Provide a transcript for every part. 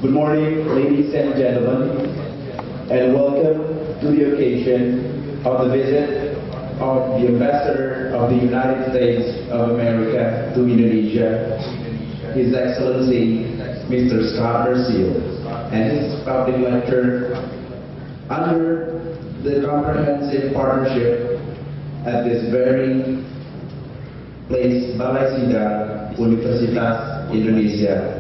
Good morning, ladies and gentlemen, and welcome to the occasion of the visit of the Ambassador of the United States of America to Indonesia, His Excellency Mr. Scot Marciel, and his public lecture under the comprehensive partnership at this very place, Balai Sidang, Universitas Indonesia,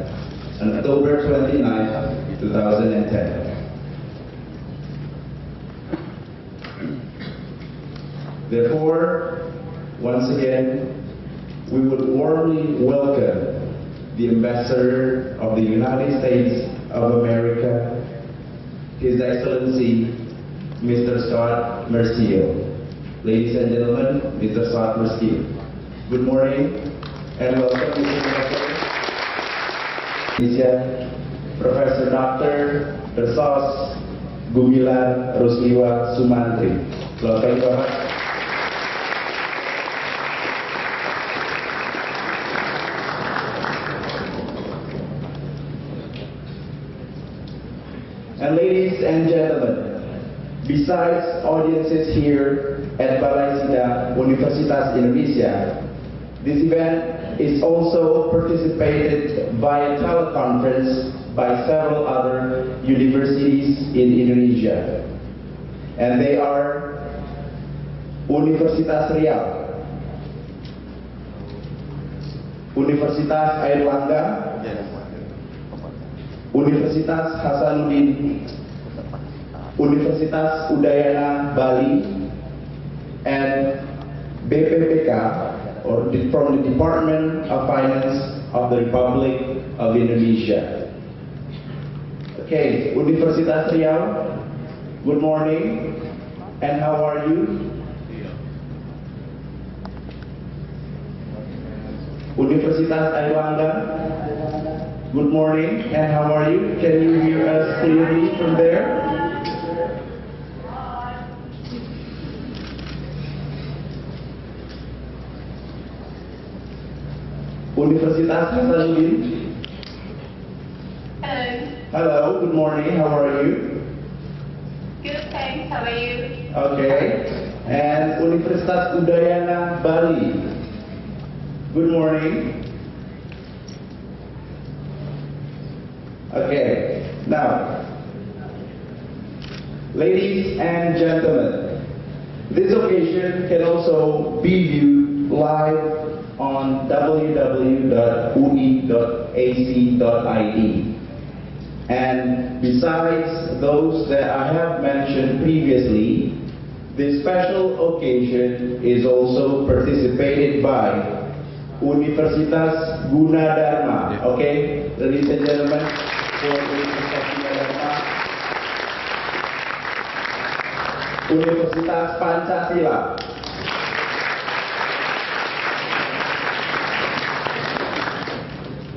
on October 29, 2010. Therefore, once again, we would warmly welcome the Ambassador of the United States of America, His Excellency Mr. Scot Marciel. Ladies and gentlemen, Mr. Scot Marciel. Good morning and welcome, Mr. Ambassador. Indonesia, Professor Dr. Bersos Gumilar Rusliwa Sumantri. Selamat pagi, Bapak. And ladies and gentlemen, besides audiences here at Balai Sidang Universitas Indonesia, this event is also participated via teleconference by several other universities in Indonesia. And they are Universitas Riau, Universitas Airlangga, Universitas Hasanuddin, Universitas Udayana Bali, and BPPK, or from the Department of Finance of the Republic of Indonesia. Okay, Universitas Riau, good morning, and how are you? Universitas Airlangga, good morning, and how are you? Can you hear us clearly from there? Universitas Hasanuddin. Hello. Hello, good morning, how are you? Good, thanks. How are you? Okay. And Universitas Udayana Bali. Good morning. Okay. Now, ladies and gentlemen, this occasion can also be viewed live on www.ui.ac.id. And besides those that I have mentioned previously, this special occasion is also participated by Universitas Gunadarma. Okay, ladies and gentlemen, for Universitas Gunadarma, Universitas Pancasila,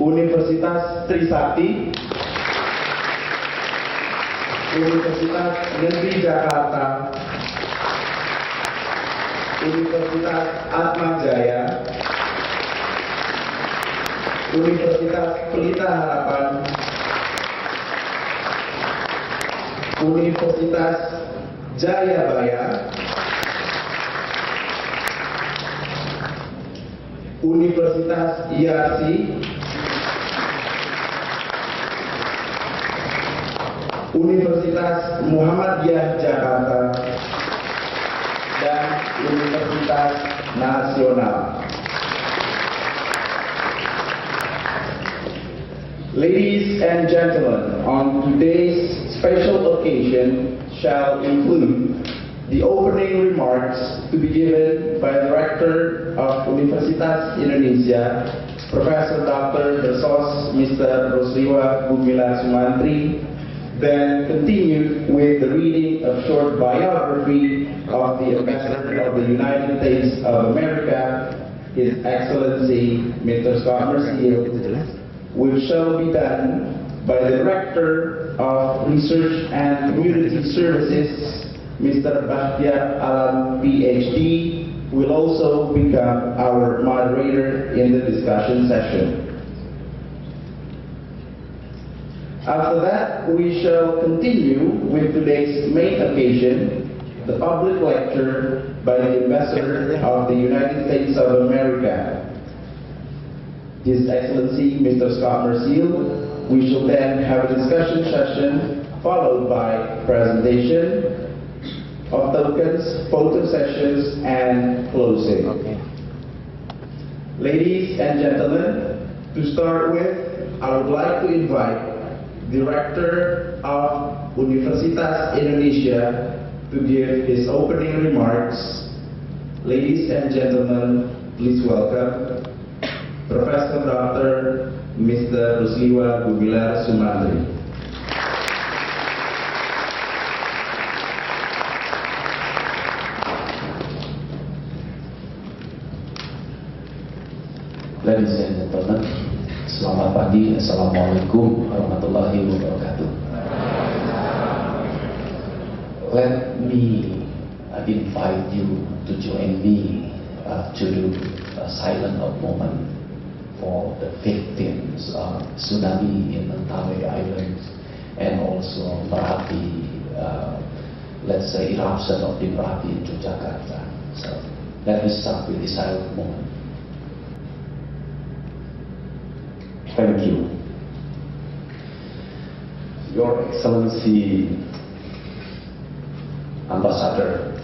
Universitas Trisakti, Universitas Negeri Jakarta, Universitas Atmajaya, Universitas Pelita Harapan, Universitas Jayabaya, Universitas Yarsi, Universitas Muhammadiyah Jakarta, dan Universitas Nasional. Ladies and gentlemen, on today's special occasion shall include the opening remarks to be given by the Rector of Universitas Indonesia, Professor Dr. Bersos Mr. Rusliwa Gumilar Sumantri, then continued with the reading of short biography of the Ambassador of the United States of America, His Excellency Mr. Scot Marciel, which shall be done by the Director of Research and Community Services, Mr. Bahtiar Alam, PhD, will also become our moderator in the discussion session. After that, we shall continue with today's main occasion, the public lecture by the Ambassador of the United States of America, His Excellency Mr. Scot Marciel. We shall then have a discussion session followed by presentation of tokens, photo sessions, and closing. Ladies and gentlemen, to start with, I would like to invite Director of Universitas Indonesia to give his opening remarks. Ladies and gentlemen, please welcome Professor Dr. Mr. Rusliwa Gumilar Sumantri. Ladies and gentlemen, selamat pagi. Assalamualaikum warahmatullahi wabarakatuh. Let me invite you to join me to do a silent moment for the victims of tsunami in Mentawai Islands and also Merapi, let's say eruption of the Merapi in Yogyakarta. So let me start with the silent moment. Thank you. Your Excellency Ambassador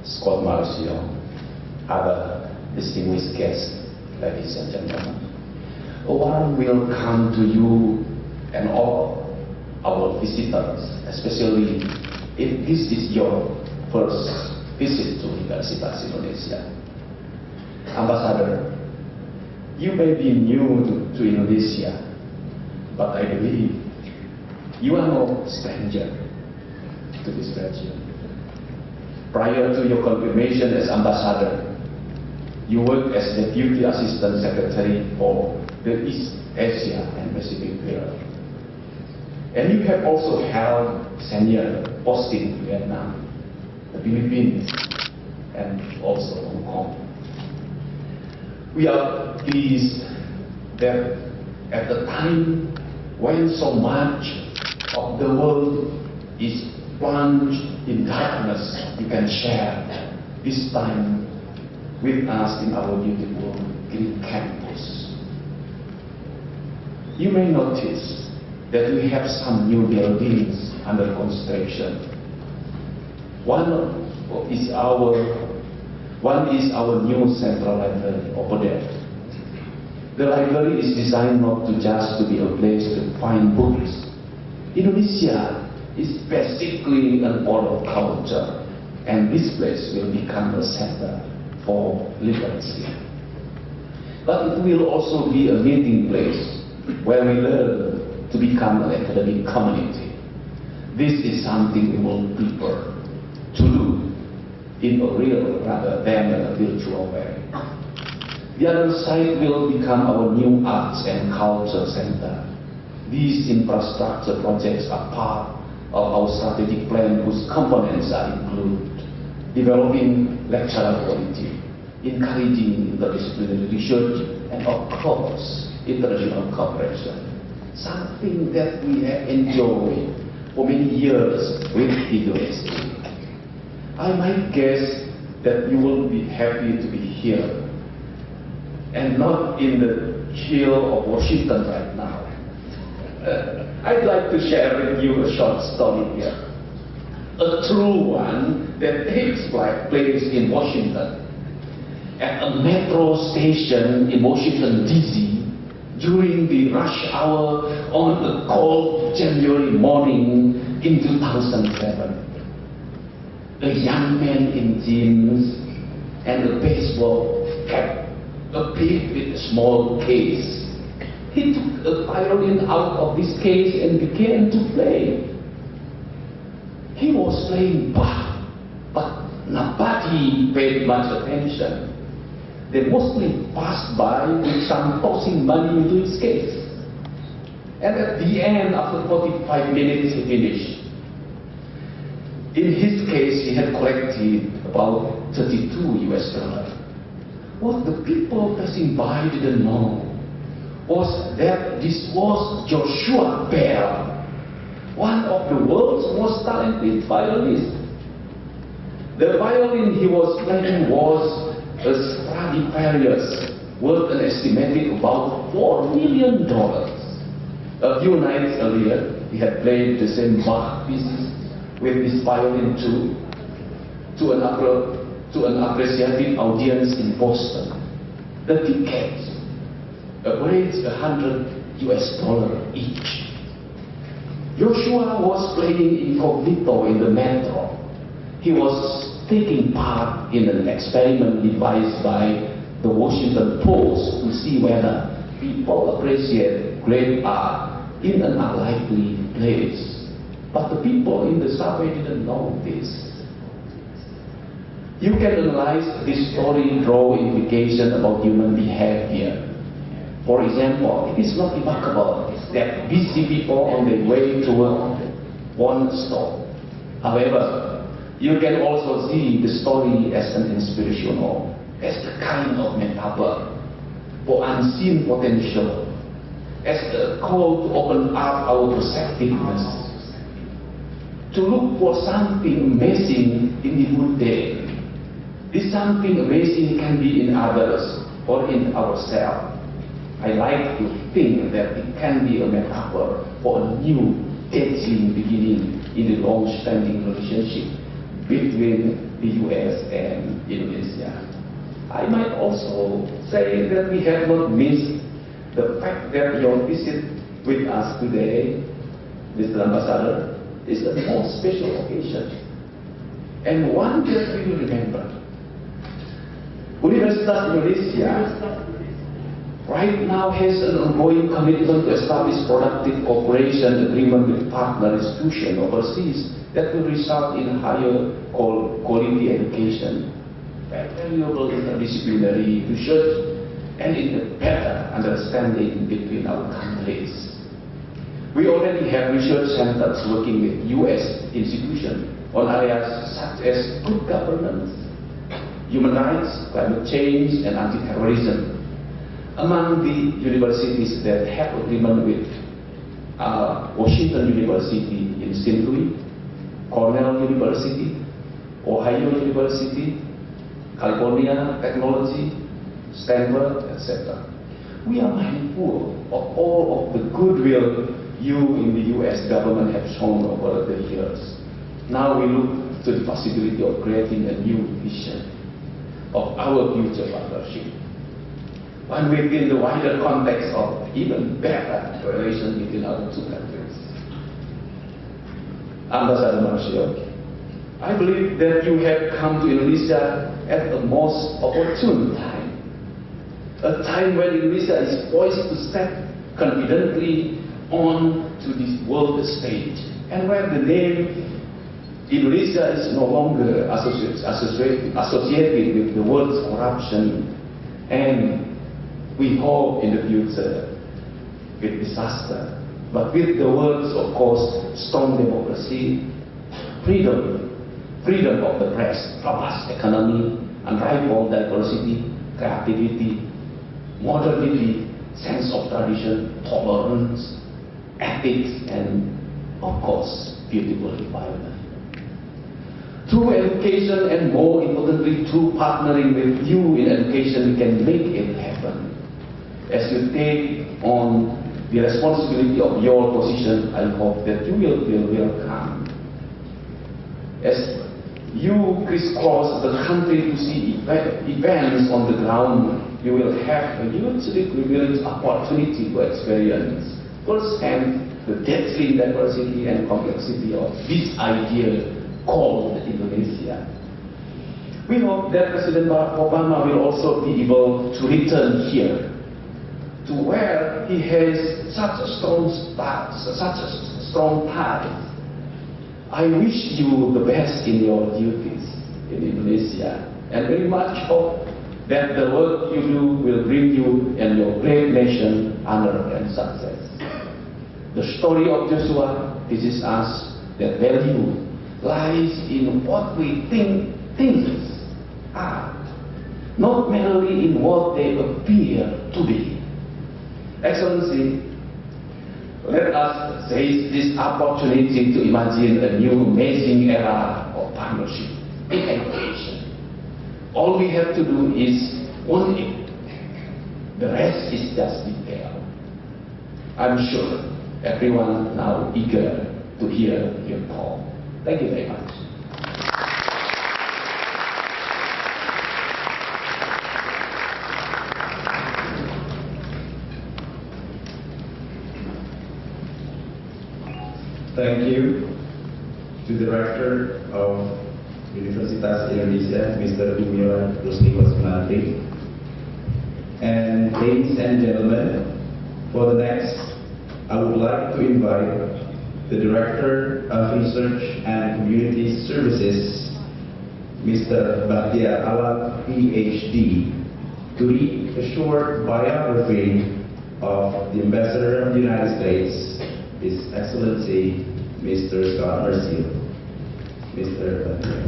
Scot Marciel, other distinguished guests, ladies and gentlemen, a warm welcome to you and all our visitors, especially if this is your first visit to Universitas Indonesia. Ambassador, you may be new to Indonesia, but I believe you are no stranger to this region. Prior to your confirmation as ambassador, you worked as Deputy Assistant Secretary for the East Asia and Pacific area. And you have also held senior posting in Vietnam, the Philippines, and also Hong Kong. We are pleased that at the time when so much of the world is plunged in darkness, you can share this time with us in our beautiful green campus. You may notice that we have some new buildings under construction. One is our new central library over there. The library is designed not to just to be a place to find books. Indonesia is basically an oral culture, and this place will become a center for literacy. But it will also be a meeting place where we learn to become an academic community. This is something we will prefer to do in a real rather than a virtual way. The other side will become our new arts and culture center. These infrastructure projects are part of our strategic plan, whose components are include developing lecturer quality, encouraging interdisciplinary research, and of course, international cooperation. Something that we have enjoyed for many years with Indonesia. I might guess that you will be happy to be here and not in the chill of Washington right now. I'd like to share with you a short story here. A true one that takes place in Washington. At a metro station in Washington, D.C., during the rush hour on a cold January morning in 2007. A young man in jeans and a baseball cap appeared with a small case. He took a violin out of this case and began to play. He was playing Bach, but nobody paid much attention. They mostly passed by with some tossing money into his case. And at the end, after 45 minutes, he finished. In his case, he had collected about $32 US. What the people passing by didn't know was that this was Joshua Bell, one of the world's most talented violinists. The violin he was playing was a Stradivarius, worth an estimated about $4 million. A few nights earlier, he had played the same Bach pieces with his violin too to an appreciative audience in Boston. The tickets averaged $100 each. Joshua was playing incognito in the metro. He was taking part in an experiment devised by the Washington Post to see whether people appreciate great art in an unlikely place. But the people in the subway didn't know this. You can analyze this story, draw implications about human behavior. For example, it is not remarkable that busy people on their way to work won't stop. However, you can also see the story as an inspirational, as the kind of metaphor for unseen potential, as a call to open up our perceptiveness, to look for something amazing in the good day. This something amazing can be in others or in ourselves. I like to think that it can be a metaphor for a new, dazzling beginning in the long-standing relationship between the US and Indonesia. I might also say that we have not missed the fact that your visit with us today, Mr. Ambassador, is a most special occasion, and one that we will remember. Universitas Indonesia right now has an ongoing commitment to establish productive cooperation agreement with partner institutions overseas that will result in higher quality education, valuable interdisciplinary research, and in a better understanding between our countries. We already have research centers working with US institutions on areas such as good governance, human rights, climate change, and anti-terrorism. Among the universities that have agreement with Washington University in St. Louis, Cornell University, Ohio University, California Technology, Stanford, etc. We are mindful of all of the goodwill you in the US government have shown over the years. Now we look to the possibility of creating a new vision of our future partnership, one within the wider context of even better relations between our two countries. Ambassador Marciel, I believe that you have come to Indonesia at the most opportune time, a time when Indonesia is poised to step confidently on to this world stage, and where the name Indonesia is no longer associated with the world's corruption, and we hope in the future with disaster, but with the words, of course, strong democracy, freedom of the press, robust economy, unrivaled diversity, creativity, modernity, sense of tradition, tolerance, ethics, and of course, beautiful environment. Through education, and more importantly, through partnering with you in education, we can make it happen. As you take on the responsibility of your position, I hope that you will feel welcome. As you crisscross the country to see events on the ground, you will have a hugely privileged opportunity to experience firsthand the dazzling diversity and complexity of this idea called Indonesia. We hope that President Barack Obama will also be able to return here, to where he has such a strong ties. I wish you the best in your duties in Indonesia, and very much hope that the work you do will bring you and your great nation honor and success. The story of Joshua teaches us that value lies in what we think things are, not merely in what they appear to be. Excellency, let us seize this opportunity to imagine a new amazing era of partnership in education. All we have to do is one thing. The rest is just detail. I'm sure everyone now eager to hear your talk. Thank you very much. Thank you to the Director of Universitas Indonesia, Mr. Gumilar Rusmiko Sunardi. And ladies and gentlemen, for the next, I would like to invite the Director of Research and Community Services, Mr. Bahtiar Alam, PhD, to read a short biography of the Ambassador of the United States, His Excellency, Mr. Scot Marciel. Mr. Bahtiar.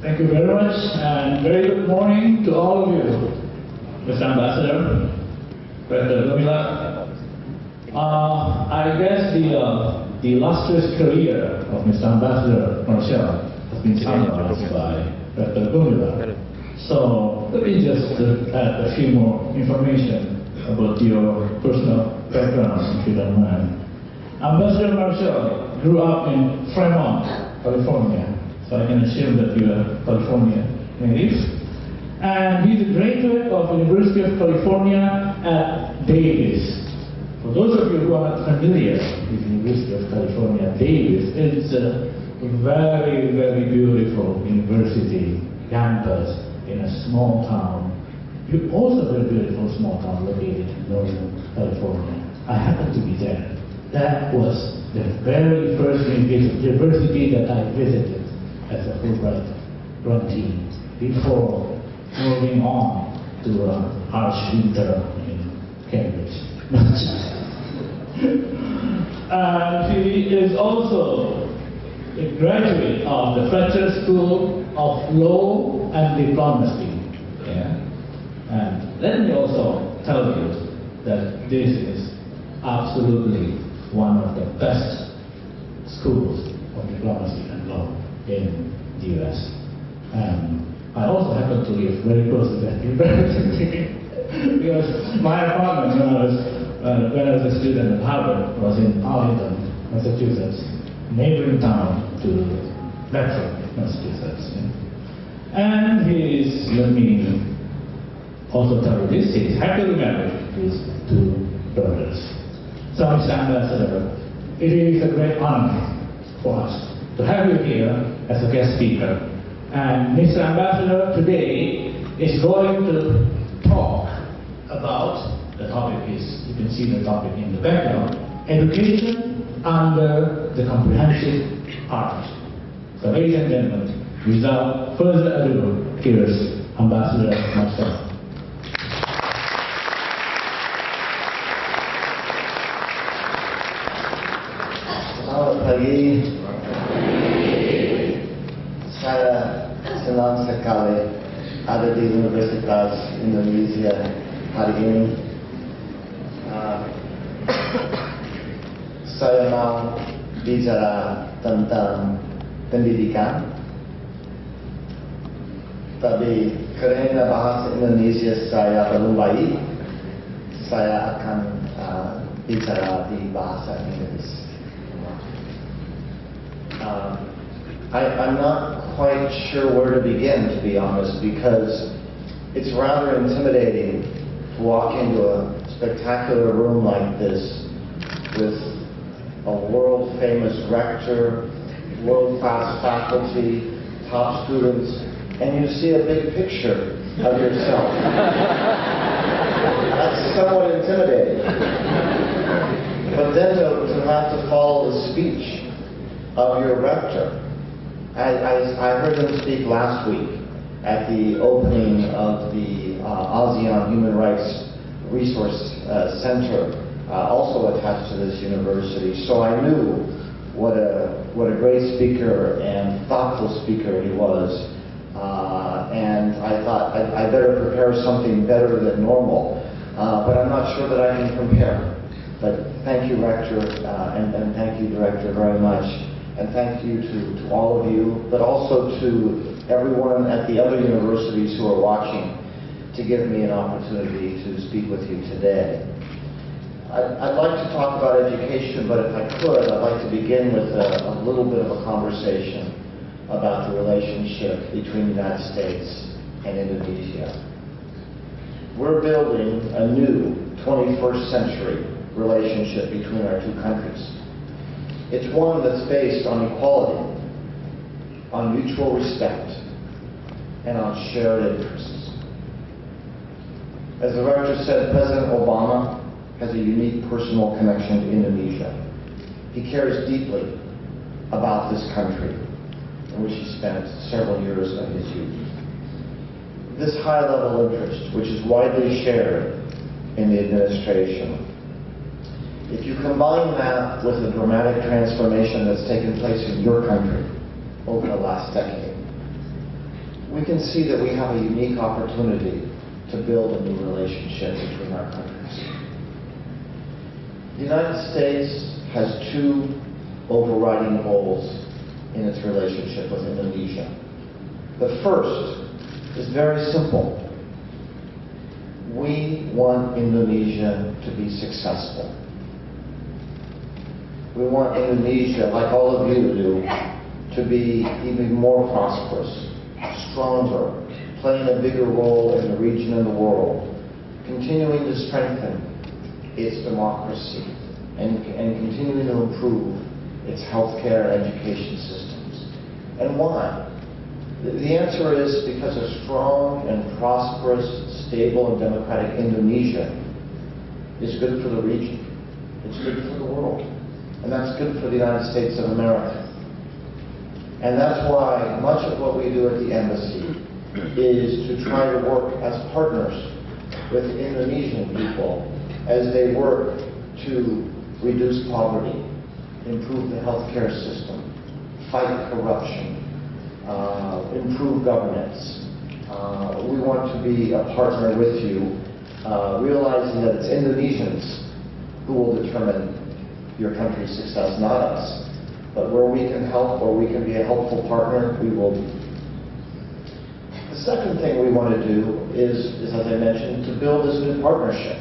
Thank you very much, and very good morning to all of you, Mr. Ambassador, Dr. Gumilar. I guess the illustrious career of Mr. Ambassador Marciel has been summarized by Dr. Gumilar. So let me just add a few more information about your personal background, if you don't mind. Ambassador Marciel grew up in Fremont, California, so I can assume that you are California native. And he's a graduate of University of California at Davis. For those of you who are not familiar with the University of California, Davis, it's a very, very beautiful university campus in a small town. Also a very beautiful small town located in Northern California. I happened to be there. That was the very first university that I visited as a Fulbright grantee before moving on to harsh winter in Cambridge. And he is also a graduate of the Fletcher School of Law and Diplomacy. Yeah? And let me also tell you that this is absolutely one of the best schools of diplomacy and law in the US. And I also happen to live very close to that university because my apartment when I was a student at Harvard was in Arlington, Massachusetts, neighboring town to Bedford, Massachusetts. And he's, let me also tell you this, he's happily married with 2 daughters. So, Mr. Ambassador, it is a great honor for us to have you here as a guest speaker. And Mr. Ambassador today is going to talk about, the topic is, you can see the topic in the background, education under the comprehensive art. So ladies and gentlemen, without further ado, here's Ambassador Marciel. Selamat pagi. Saya senang sekali ada di Universitas Indonesia hari ini. Saya mau bicara tentang pendidikan, tapi karena bahasa Indonesia saya belum baik, saya akan bicara di bahasa Inggris. I'm not quite sure where to begin, to be honest, because it's rather intimidating to walk into a spectacular room like this with a world-famous rector, world-class faculty, top students, and you see a big picture of yourself. That's somewhat intimidating. But then to have to follow the speech of your rector. I heard him speak last week at the opening of the ASEAN Human Rights Resource Center, also attached to this university. So I knew what a great speaker and thoughtful speaker he was. And I thought I better prepare something better than normal. but I'm not sure that I can compare. But thank you, Rector, and thank you, Director, very much. And thank you to all of you, but also to everyone at the other universities who are watching to give me an opportunity to speak with you today. I'd like to talk about education, but if I could, I'd like to begin with a little bit of a conversation about the relationship between the United States and Indonesia. We're building a new 21st century relationship between our two countries. It's one that's based on equality, on mutual respect, and on shared interests. As the Rector said, President Obama has a unique personal connection to Indonesia. He cares deeply about this country, in which he spent several years of his youth. This high-level interest, which is widely shared in the administration, if you combine that with the dramatic transformation that's taken place in your country over the last decade, we can see that we have a unique opportunity to build a new relationship between our countries. The United States has two overriding goals in its relationship with Indonesia. The first is very simple. We want Indonesia to be successful. We want Indonesia, like all of you do, to be even more prosperous, stronger, playing a bigger role in the region and the world, continuing to strengthen its democracy, and continuing to improve its healthcare and education systems. And why? The answer is because a strong and prosperous, stable and democratic Indonesia is good for the region. It's good for the world. And that's good for the United States of America. And that's why much of what we do at the embassy is to try to work as partners with Indonesian people as they work to reduce poverty, improve the healthcare system, fight corruption, improve governance. We want to be a partner with you, realizing that it's Indonesians who will determine your country's success, not us. But where we can help, where we can be a helpful partner, we will be. The second thing we want to do is, as I mentioned, to build this new partnership.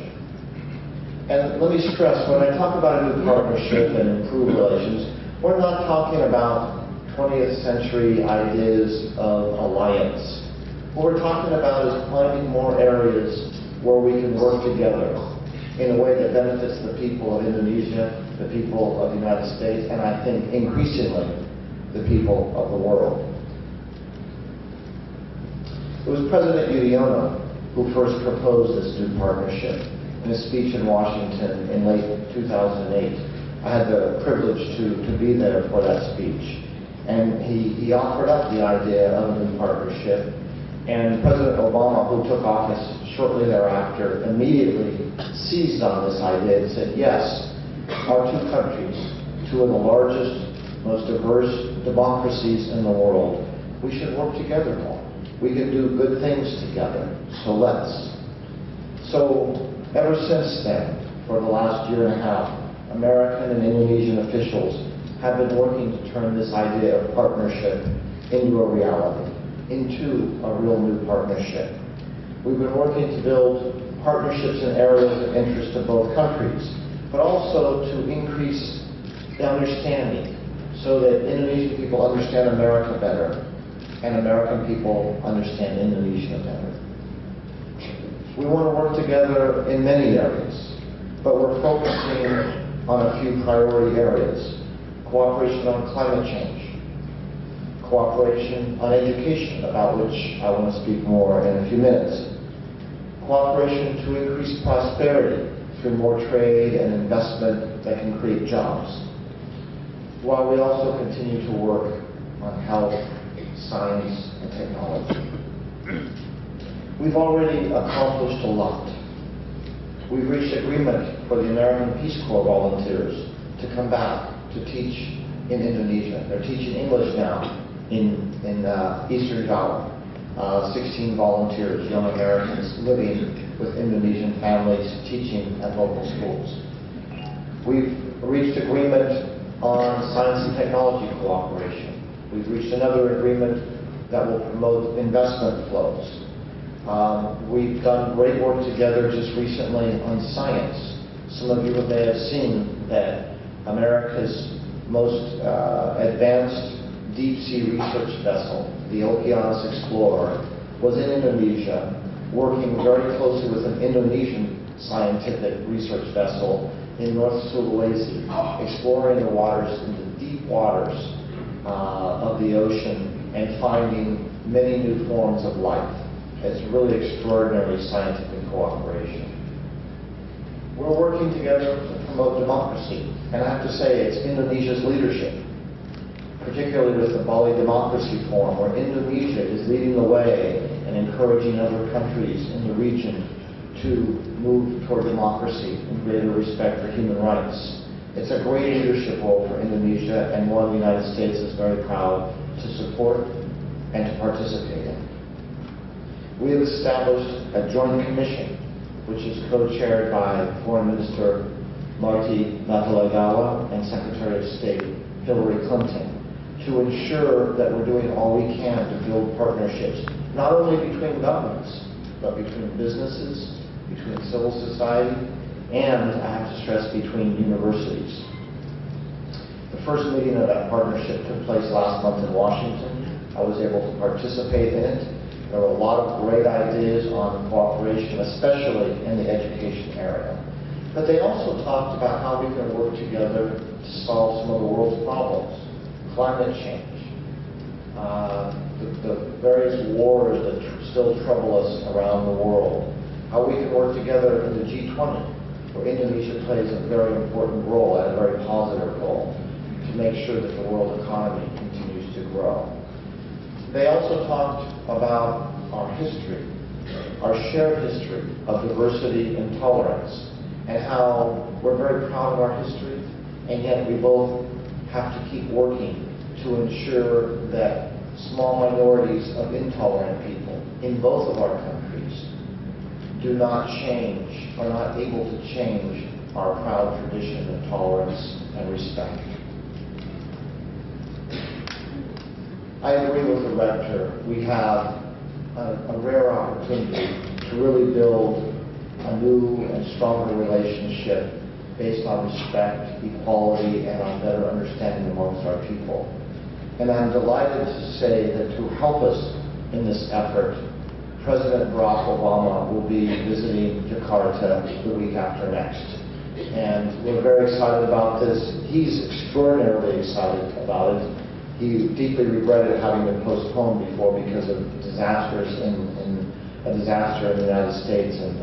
And let me stress, when I talk about a new partnership and improved relations, we're not talking about 20th century ideas of alliance. What we're talking about is finding more areas where we can work together in a way that benefits the people of Indonesia, the people of the United States, and I think increasingly the people of the world. It was President Yudhoyono who first proposed this new partnership in a speech in Washington in late 2008. I had the privilege to be there for that speech. And he offered up the idea of a new partnership. And President Obama, who took office shortly thereafter, immediately seized on this idea and said, yes, our two countries, two of the largest, most diverse democracies in the world, we should work together more. We can do good things together, so let's. So ever since then, for the last year and a half, American and Indonesian officials have been working to turn this idea of partnership into a reality, into a real new partnership. We've been working to build partnerships in areas of interest to both countries, but also to increase the understanding so that Indonesian people understand America better and American people understand Indonesia better. We want to work together in many areas, but we're focusing on a few priority areas. Cooperation on climate change, cooperation on education, about which I want to speak more in a few minutes, cooperation to increase prosperity through more trade and investment that can create jobs, while we also continue to work on health, science, and technology. We've already accomplished a lot. We've reached agreement for the American Peace Corps volunteers to come back to teach in Indonesia. They're teaching English now in Eastern Java. 16 volunteers, young Americans living with Indonesian families teaching at local schools. We've reached agreement on science and technology cooperation. We've reached another agreement that will promote investment flows. We've done great work together just recently on science. Some of you may have seen that America's most advanced deep-sea research vessel, the Okeanos Explorer, was in Indonesia, working very closely with an Indonesian scientific research vessel in North Sulawesi, exploring the waters, in the deep waters of the ocean, and finding many new forms of life. It's really extraordinary scientific cooperation. We're working together to promote democracy, and I have to say it's Indonesia's leadership, particularly with the Balai Democracy Forum, where Indonesia is leading the way and encouraging other countries in the region to move toward democracy and greater respect for human rights. It's a great leadership role for Indonesia, and one the United States is very proud to support and to participate in. We have established a joint commission, which is co-chaired by Foreign Minister Marty Natalegawa and Secretary of State Hillary Clinton, to ensure that we're doing all we can to build partnerships, not only between governments, but between businesses, between civil society, and, I have to stress, between universities. The first meeting of that partnership took place last month in Washington. I was able to participate in it. There were a lot of great ideas on cooperation, especially in the education area. But they also talked about how we can work together to solve some of the world's problems. Climate change, the various wars that still trouble us around the world, how we can work together in the G20, where Indonesia plays a very important role and a very positive role to make sure that the world economy continues to grow. They also talked about our history, our shared history of diversity and tolerance, and how we're very proud of our history, and yet we both have to keep working to ensure that small minorities of intolerant people in both of our countries do not change, are not able to change our proud tradition of tolerance and respect. I agree with the rector. We have a rare opportunity to really build a new and stronger relationship based on respect, equality, and on better understanding amongst our people. And I'm delighted to say that to help us in this effort, President Barack Obama will be visiting Jakarta the week after next. And we're very excited about this. He's extraordinarily excited about it. He deeply regretted having been postponed before because of disasters a disaster in the United States and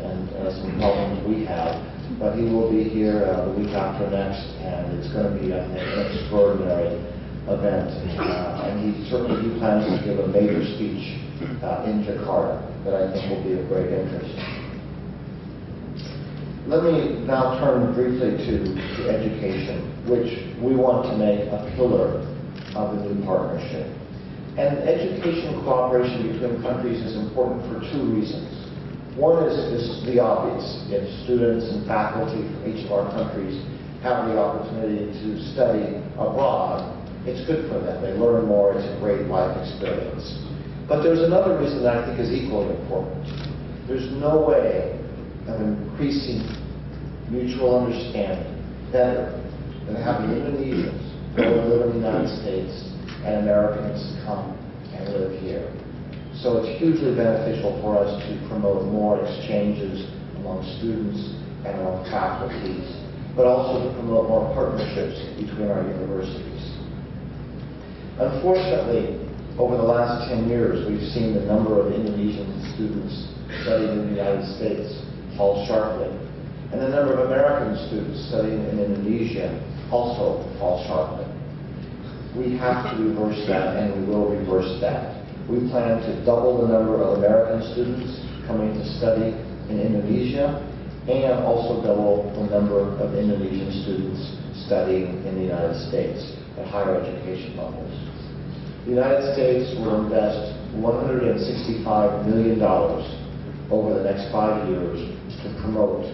some problems we have. But he will be here the week after next, and it's going to be, I think, an extraordinary event. And he plans to give a major speech in Jakarta that I think will be of great interest. Let me now turn briefly to education, which we want to make a pillar of the new partnership. And education cooperation between countries is important for two reasons. One is the obvious. If students and faculty from each of our countries have the opportunity to study abroad, it's good for them. They learn more. It's a great life experience. But there's another reason that I think is equally important. There's no way of increasing mutual understanding better than having Indonesians go and live in the United States and Americans come and live here. So it's hugely beneficial for us to promote more exchanges among students and among faculties, but also to promote more partnerships between our universities. Unfortunately, over the last 10 years, we've seen the number of Indonesian students studying in the United States fall sharply, and the number of American students studying in Indonesia also fall sharply. We have to reverse that, and we will reverse that. We plan to double the number of American students coming to study in Indonesia, and also double the number of Indonesian students studying in the United States at higher education levels. The United States will invest $165 million over the next 5 years to promote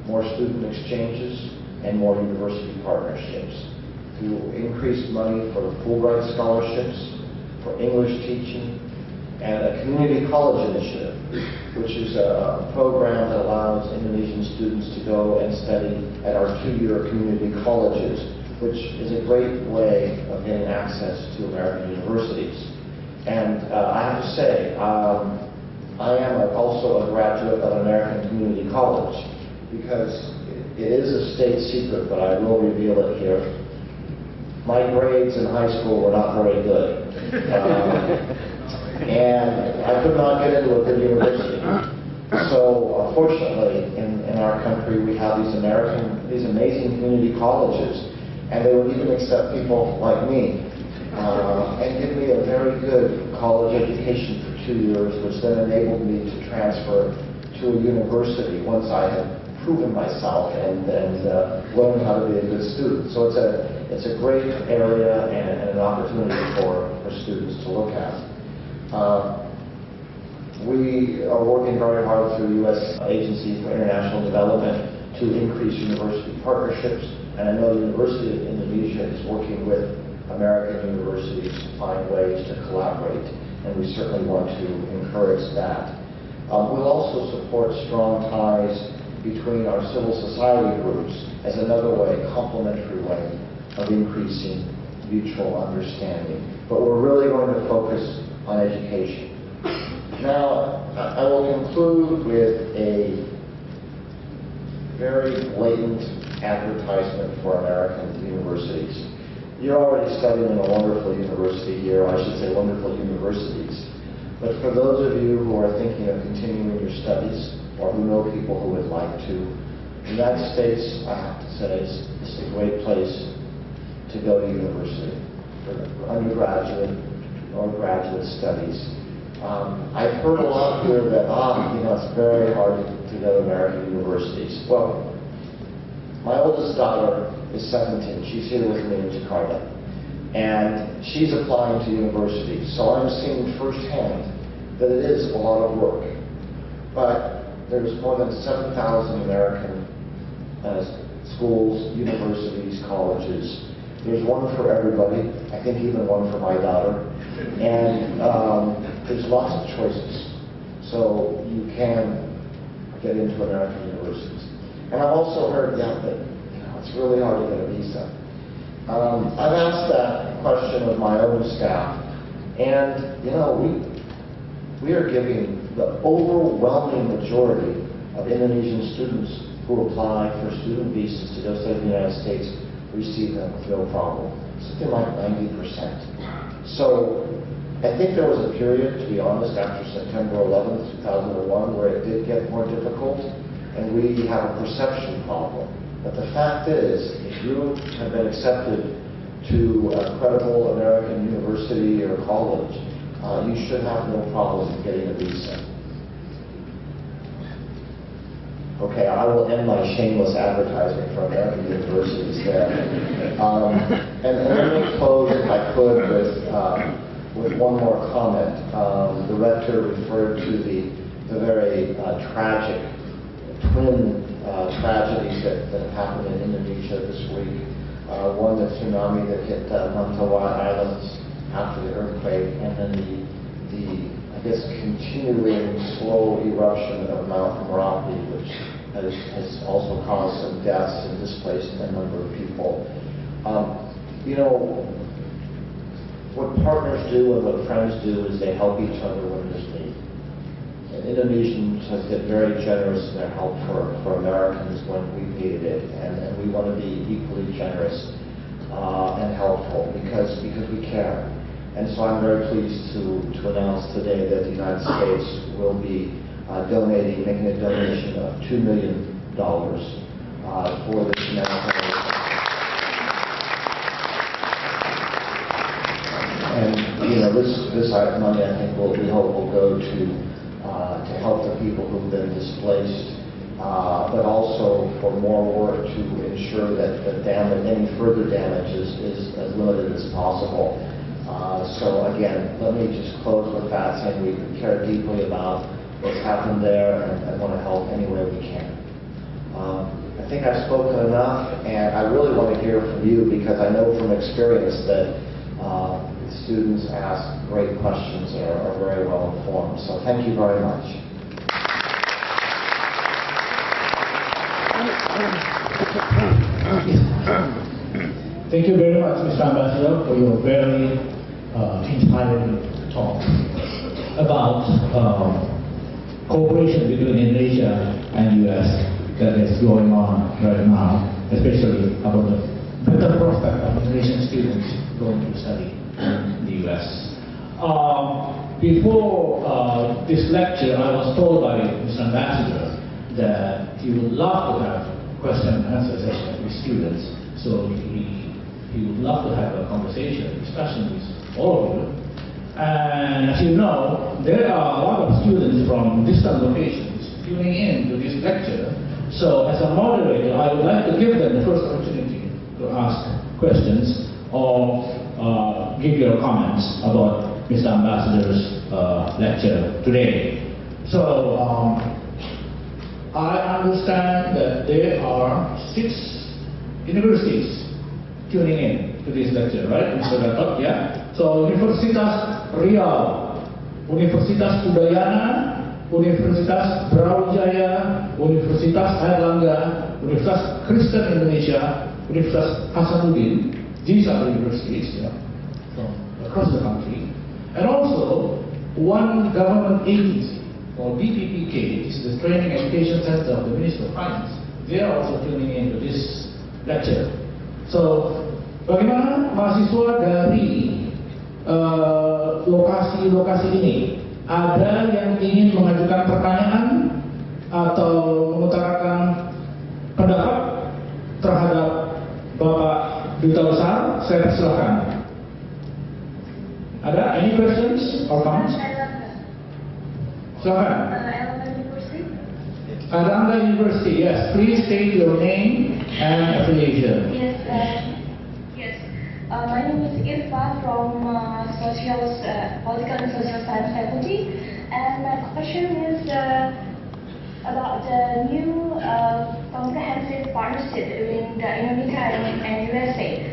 more student exchanges and more university partnerships, to increase money for Fulbright scholarships, for English teaching, and a community college initiative, which is a program that allows Indonesian students to go and study at our 2-year community colleges, which is a great way of getting access to American universities. And I have to say, I am also a graduate of an American community college, because it is a state secret, but I will reveal it here. My grades in high school were not very good. And I could not get into a good university. So fortunately, in our country, we have these amazing community colleges, and they would even accept people like me, and give me a very good college education for 2 years, which then enabled me to transfer to a university once I had proven myself and learned how to be a good student. So it's a great area and an opportunity for students to look at. We are working very hard through U.S. Agency for International Development to increase university partnerships, and I know the University of Indonesia is working with American universities to find ways to collaborate, and we certainly want to encourage that. We'll also support strong ties between our civil society groups as another way, complementary way, of increasing mutual understanding. But we're really going to focus on education. Now, I will conclude with a very blatant advertisement for American universities. You're already studying in a wonderful university here, I should say wonderful universities. But for those of you who are thinking of continuing your studies, or who know people who would like to, the United States, I have to say, is a great place to go to university for undergraduate or graduate studies. I've heard a lot here that, it's very hard to go to American universities. Well, my oldest daughter is 17. She's here with me in Jakarta. And she's applying to universities. So I'm seeing firsthand that it is a lot of work. But there's more than 7,000 American schools, universities, colleges. There's one for everybody. I think even one for my daughter. And there's lots of choices. So you can get into American universities. And I've also heard that it's really hard to get a visa. I've asked that question of my own staff, and we are giving the overwhelming majority of Indonesian students who apply for student visas to go study in the United States receive them with no problem. Something like 90%. So I think there was a period, to be honest, after September 11th, 2001, where it did get more difficult, and we have a perception problem. But the fact is, if you have been accepted to a credible American university or college, you should have no problem getting a visa. Okay, I will end my shameless advertising for American universities there. And let me close, if I could, with one more comment. The rector referred to the very tragic twin tragedies that have happened in Indonesia this week. One, the tsunami that hit Mentawai Islands after the earthquake, and then the continuing slow eruption of Mount Merapi, which has also caused some deaths and displaced a number of people. What partners do and what friends do is they help each other when there's need. And Indonesians have been very generous in their help for Americans when we needed it, and we want to be equally generous and helpful because we care. And so I'm very pleased to announce today that the United States will be making a donation of $2 million for this humanitarian. And this money, I think, we hope will go to help the people who've been displaced, but also for more work to ensure that any further damage is as limited as possible. So again, let me just close with that, saying we care deeply about what's happened there and want to help any way we can. I think I've spoken enough, and I really want to hear from you because I know from experience that students ask great questions and are very well informed. So thank you very much. Thank you very much, Mr. Ambassador, for your very inspiring talk about cooperation between Indonesia and U.S. that is going on right now, especially about the better prospect of Indonesian students going to study in the U.S. Before this lecture, I was told by Mr. Ambassador that he would love to have question and answer session with students. So he would love to have a conversation, discussion with all of you. And as you know, there are a lot of students from distant locations tuning in to this lecture. So as a moderator, I would like to give them the first opportunity to ask questions or give your comments about Mr. Ambassador's lecture today. So I understand that there are 6 universities tuning in to this lecture, right, Mr. Gatot? Yeah. So Universitas Riau, Universitas Udayana, Universitas Brawijaya, Universitas Airlangga, Universitas Kristen Indonesia, Universitas Hasanuddin. These are the universities, yeah, from across the country, and also one government agency or BPPK, this is the Training Education Center of the Ministry of Finance. They are also tuning in to this lecture. So, bagaimana mahasiswa dari lokasi-lokasi ini? Ada yang ingin mengajukan pertanyaan atau mengutarakan pendapat terhadap Bapak Duta Besar? Saya persilakan. Ada any questions or comments? Silakan. Airlangga University, yes. Please state your name and affiliation. Yes. My name is Irfa from Political and Social Science faculty, and my question is about the new comprehensive partnership between the Indonesia and USA.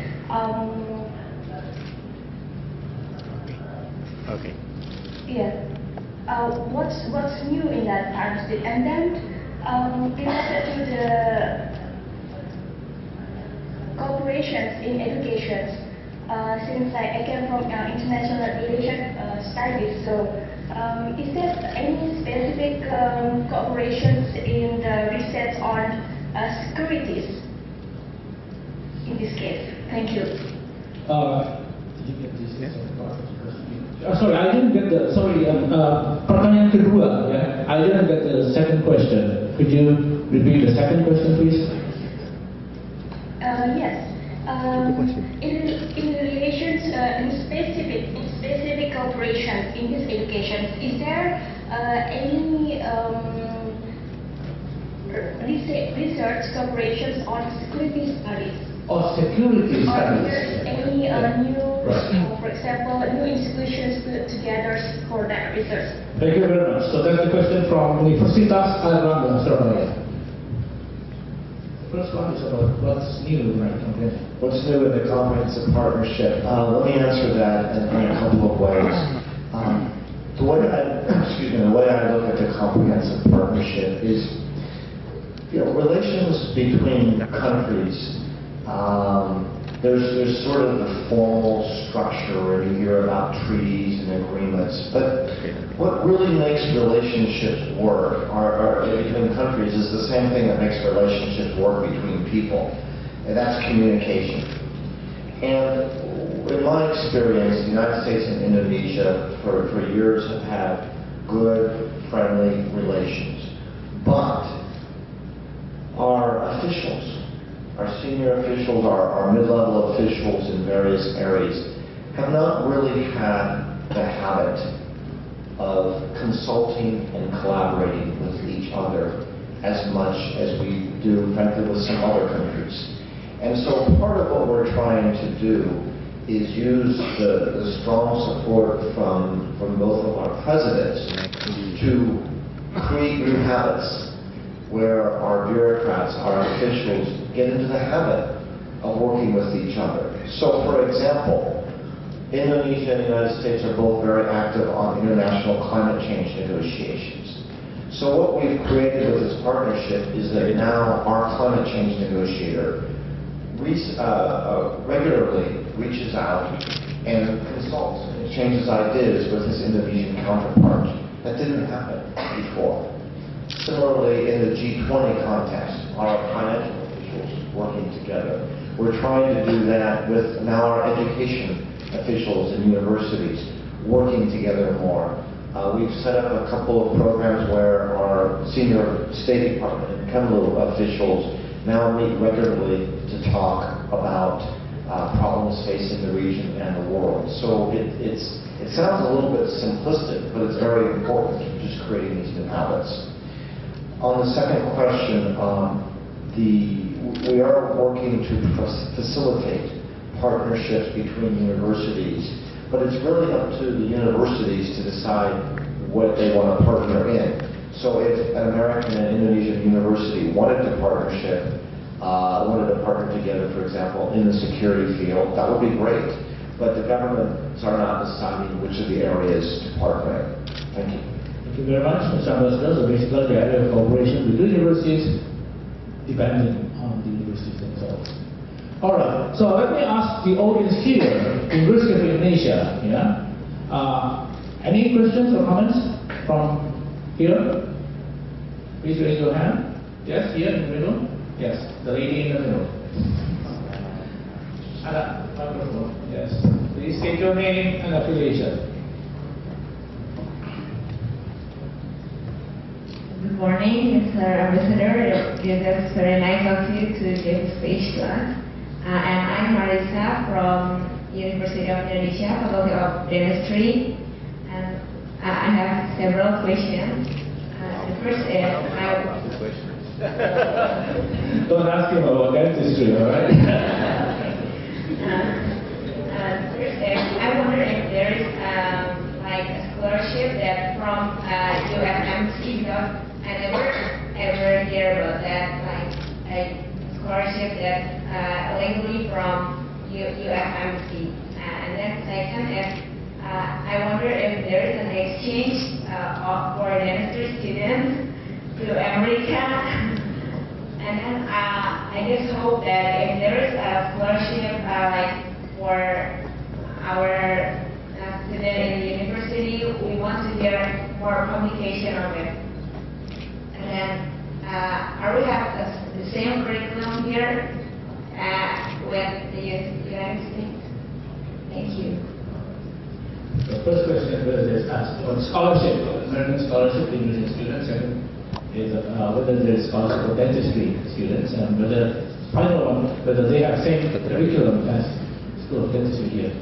Okay. Yeah. What's new in that partnership? And then related to the cooperations in education, since I came from international relations studies, so is there any specific cooperations in the research on securities in this case? Thank you. Did you get this? Sorry, I didn't get the, pertanyaan kedua, ya. I didn't get the second question. Could you repeat the second question, please? Yes. In relations, in specific cooperation in this education, is there any research cooperations on security studies? Or security studies? Or is there any new, for example, new institutions put together for that research? Thank you very much. So that's the question from Universitas Airlangga, Surabaya. The first one is about what's new, right? Okay. What's new in the comprehensive partnership? Let me answer that in a couple of ways. The way I look at the comprehensive partnership is, relations between countries. There's sort of the formal structure where you hear about treaties and agreements, but what really makes relationships work between countries is the same thing that makes relationships work between people, and that's communication. And in my experience, the United States and Indonesia for years have had good, friendly relations, but our officials, our senior officials, our mid-level officials in various areas have not really had the habit of consulting and collaborating with each other as much as we do, frankly, with some other countries. And so part of what we're trying to do is use the strong support from both of our presidents to create new habits where our bureaucrats, our officials get into the habit of working with each other. So, for example, Indonesia and the United States are both very active on international climate change negotiations. So what we've created with this partnership is that now our climate change negotiator regularly reaches out and consults and exchanges ideas with his Indonesian counterpart. That didn't happen before. Similarly, in the G20 context, our financial officials working together. We're trying to do that with now our education officials in universities working together more. We've set up a couple of programs where our senior State Department and chemical officials now meet regularly to talk about problems facing the region and the world. So it sounds a little bit simplistic, but it's very important, just creating these new habits. On the second question, we are working to facilitate partnerships between universities, but it's really up to the universities to decide what they want to partner in. So if an American and Indonesian university wanted to partner together, for example, in the security field, that would be great. But the governments are not deciding which of the areas to partner in. Thank you. Thank you very much, Mr. Ambassador. So basically, the area of cooperation with universities depending on the universities themselves. All right. So let me ask the audience here, University of Indonesia. Any questions or comments from here? Please raise your hand. Yes, here in the middle. Yes, the lady in the middle. Microphone. Yes. Please state your name and affiliation. Good morning, Mr. Ambassador. It is very nice of you to give speech to us. And I'm Marisa from University of Indonesia, Faculty of Dentistry. And I have several questions. The first is, Don't ask him about dentistry, all right? First is, I wonder if there is like a scholarship that from UFMC, because I never ever hear about that, like a scholarship that legally from UFMC. And then second is, I wonder if there is an exchange for dentistry students to America. And then I just hope that if there is a scholarship like for our student in the university, we want to hear more publication of it. And then are we have the same curriculum here with the United States? Thank you. The first question is whether there's on scholarship, American scholarship to Indonesian students, and is whether there is scholarship for dentistry students, and whether final one, whether they have same curriculum as School of Dentistry here.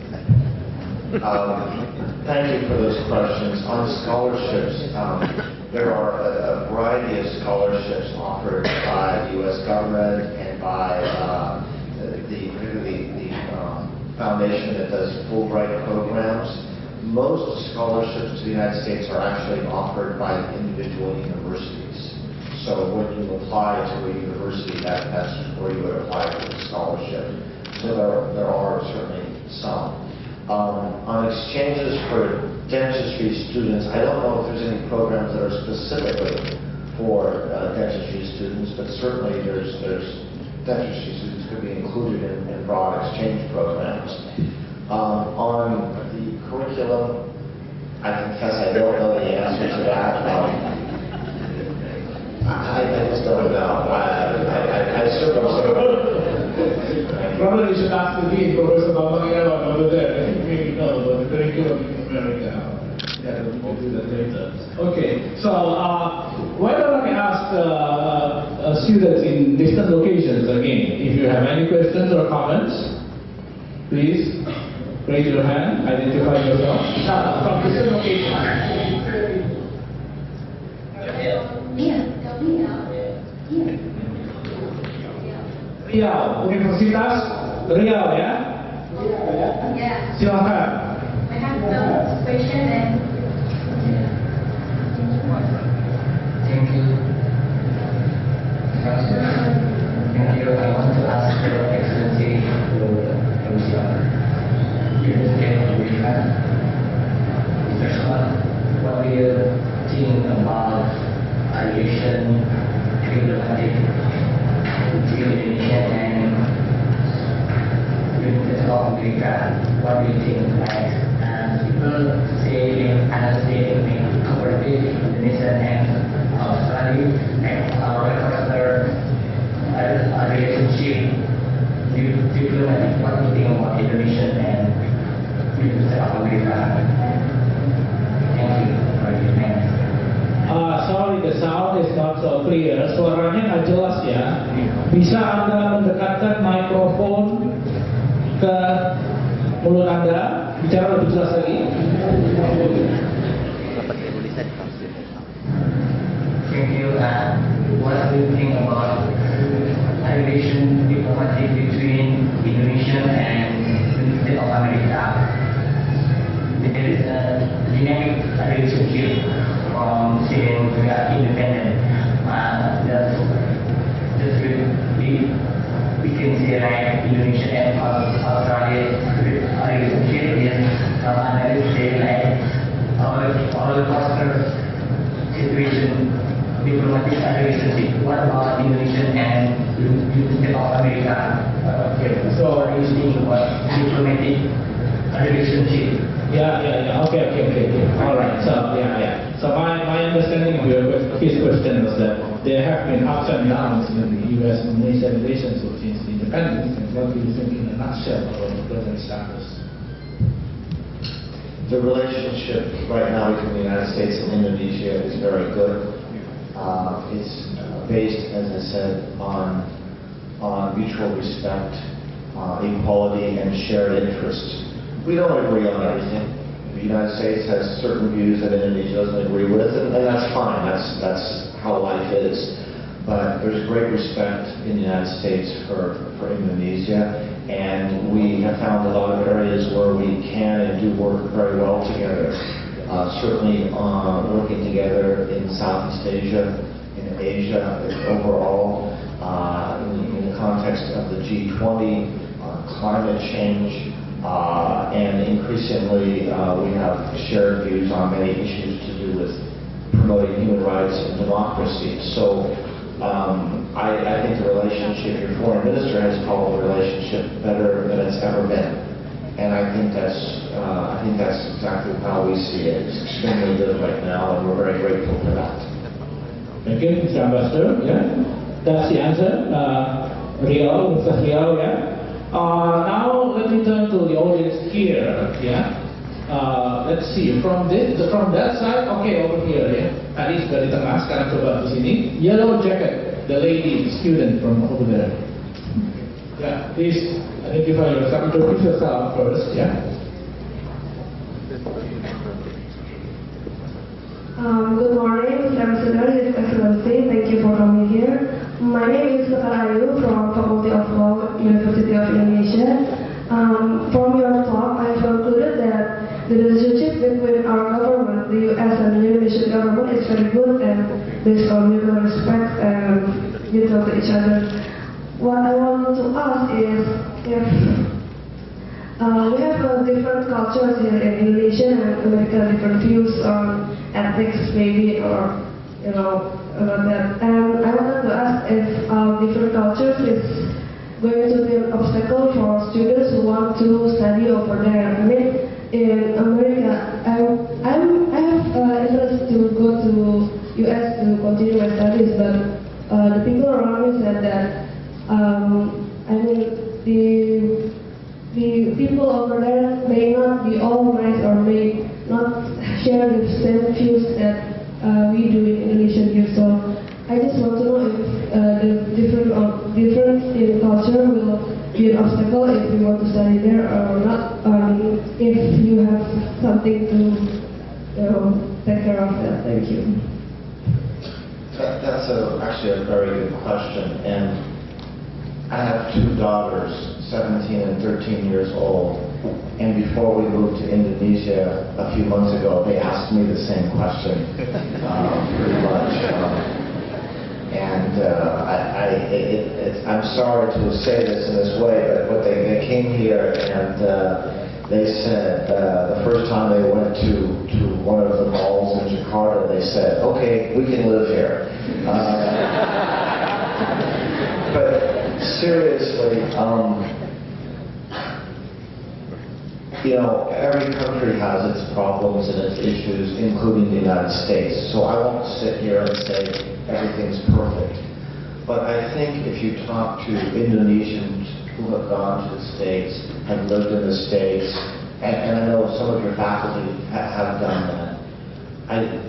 Thank you for those questions. On scholarships, there are a variety of scholarships offered by the U.S. government and by the foundation that does Fulbright programs. Most scholarships to the United States are actually offered by individual universities. So when you apply to a university, that's where you would apply for the scholarship. So there are certainly some. On exchanges for dentistry students, I don't know if there's any programs that are specifically for dentistry students, but certainly there's dentistry students could be included in broad exchange programs. On the curriculum, I confess I don't know the answer to that. I just don't know. I certainly Probably you should ask the dean, Professor Bambangina, over there. Maybe know about the curriculum in America. Yeah, we can do that later. Okay, so why don't I ask students in distant locations again, if you have any questions or comments, please raise your hand, identify yourself. From distant locations. Riau, Universitas Riau ya? Yeah. Silakan. I have some question and America. What do you think about aviation diplomatic between Indonesia and Universitas of America? What do you think? Like people say in other states make cooperative Indonesia and Australia and our relationship diplomatic. What do you think about Indonesia and Universitas of America? Thank you for your name. Sorry, the sound is not so clear. Suaranya nggak jelas ya. Bisa Anda mendekatkan mikrofon ke mulut Anda? Bicara lebih jelas lagi. Thank you. What do you think about relation diplomatic between Indonesia and University of America? There is a dynamic relationship from since we are independent. We can say like Indonesia and Australia relationship is analysis say like all foster situation diplomatic relationship. What about Indonesia and University of America? So what do you think about diplomatic relationship? Yeah. Okay. All right. So my understanding of his question was that there have been ups and downs in the U.S.-Indonesia relations since independence. And what do you think in a nutshell about the present status? The relationship right now between the United States and Indonesia is very good. It's based, as I said, on mutual respect, equality, and shared interests. We don't agree on everything. The United States has certain views that Indonesia doesn't agree with, and that's fine. That's how life is. But there's great respect in the United States for Indonesia, and we have found a lot of areas where we can and do work very well together. Certainly working together in Southeast Asia, in Asia overall, in the context of the G20, climate change, and increasingly we have shared views on many issues to do with promoting human rights and democracy. So I think the relationship, your foreign minister has called the relationship better than it's ever been. And I think that's exactly how we see it. It's extremely good right now, and we're very grateful for that. Thank you, Mr. Ambassador. Yeah, that's the answer. Mr. Riau, yeah. Now let me turn to the audience here. Yeah. Let's see from that side. Okay, over here. Yeah. Tadi sudah di tengah, sekarang coba di sini. Yellow jacket, the lady student from over there. Yeah, please identify yourself. Introduce yourself first. Yeah. Good morning, Mr. Ambassador, His Excellency. Thank you for coming here. My name is Scot Marciel from Faculty of Law, University of Indonesia. From your talk, I concluded that the relationship between our government, the U.S. and the Indonesian government, is very good and based on mutual respect and mutual to each other. What I want to ask is if we have different cultures here in Indonesia and America, different views on ethics maybe, or about that. And I wanted to ask if different cultures is going to be an obstacle for students who want to study over there. I mean, in America, I have interest to go to US to continue my studies, but the people around me said that I mean the people over there may not be all nice or may not share the same views that we do in Indonesia here. So I just want to know if the difference in culture will be an obstacle if you want to study there or not. If you have something to take care of that. Thank you. That's actually a very good question. And I have two daughters, 17 and 13 years old, and before we moved to Indonesia a few months ago, they asked me the same question, pretty much. I'm sorry to say this in this way, but they came here and they said the first time they went to one of the malls in Jakarta, they said, okay, we can live here. But seriously, you know, every country has its problems and its issues, including the United States. So I won't sit here and say everything's perfect. But I think if you talk to Indonesians who have gone to the States, have lived in the States, and I know some of your faculty have done that,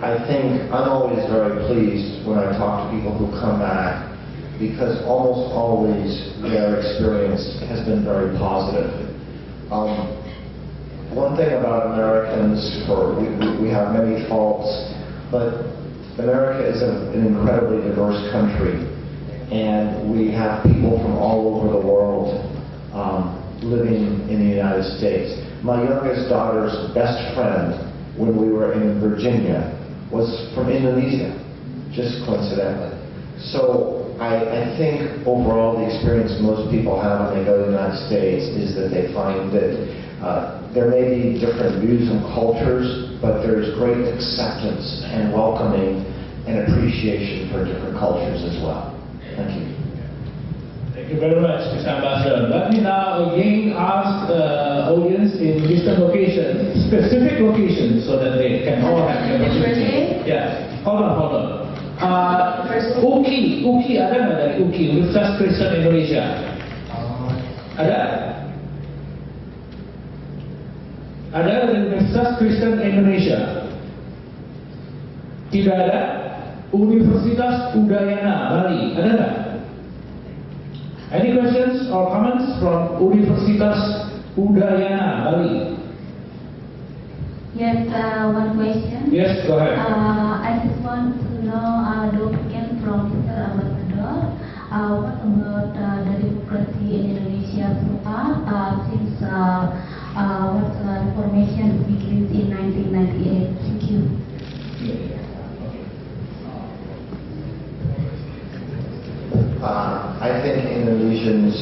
I think I'm always very pleased when I talk to people who come back, because almost always their experience has been very positive. One thing about Americans, we have many faults, but America is an incredibly diverse country, and we have people from all over the world living in the United States. My youngest daughter's best friend, when we were in Virginia, was from Indonesia, just coincidentally. So I think overall the experience most people have when they go to the United States is that they find that there may be different views and cultures, but there's great acceptance and welcoming and appreciation for different cultures as well. Thank you. Thank you very much, Mr. Ambassador. Let me now again ask the audience in different locations, specific locations, so that they can all have the opportunity. Yeah, hold on. UKI, ada nggak dari UKI, Universitas Kristen Indonesia? Ada? Ada dari Universitas Kristen Indonesia? Tidak ada? Universitas Udayana, Bali, ada nggak? Any questions or comments from Universitas Udayana, Bali? Yes, one question. Yes, go ahead. I just want to know the opinion from Mr. Ambassador. What about the democracy in Indonesia so far since what reformation begins in 1998? Thank you. I think Indonesians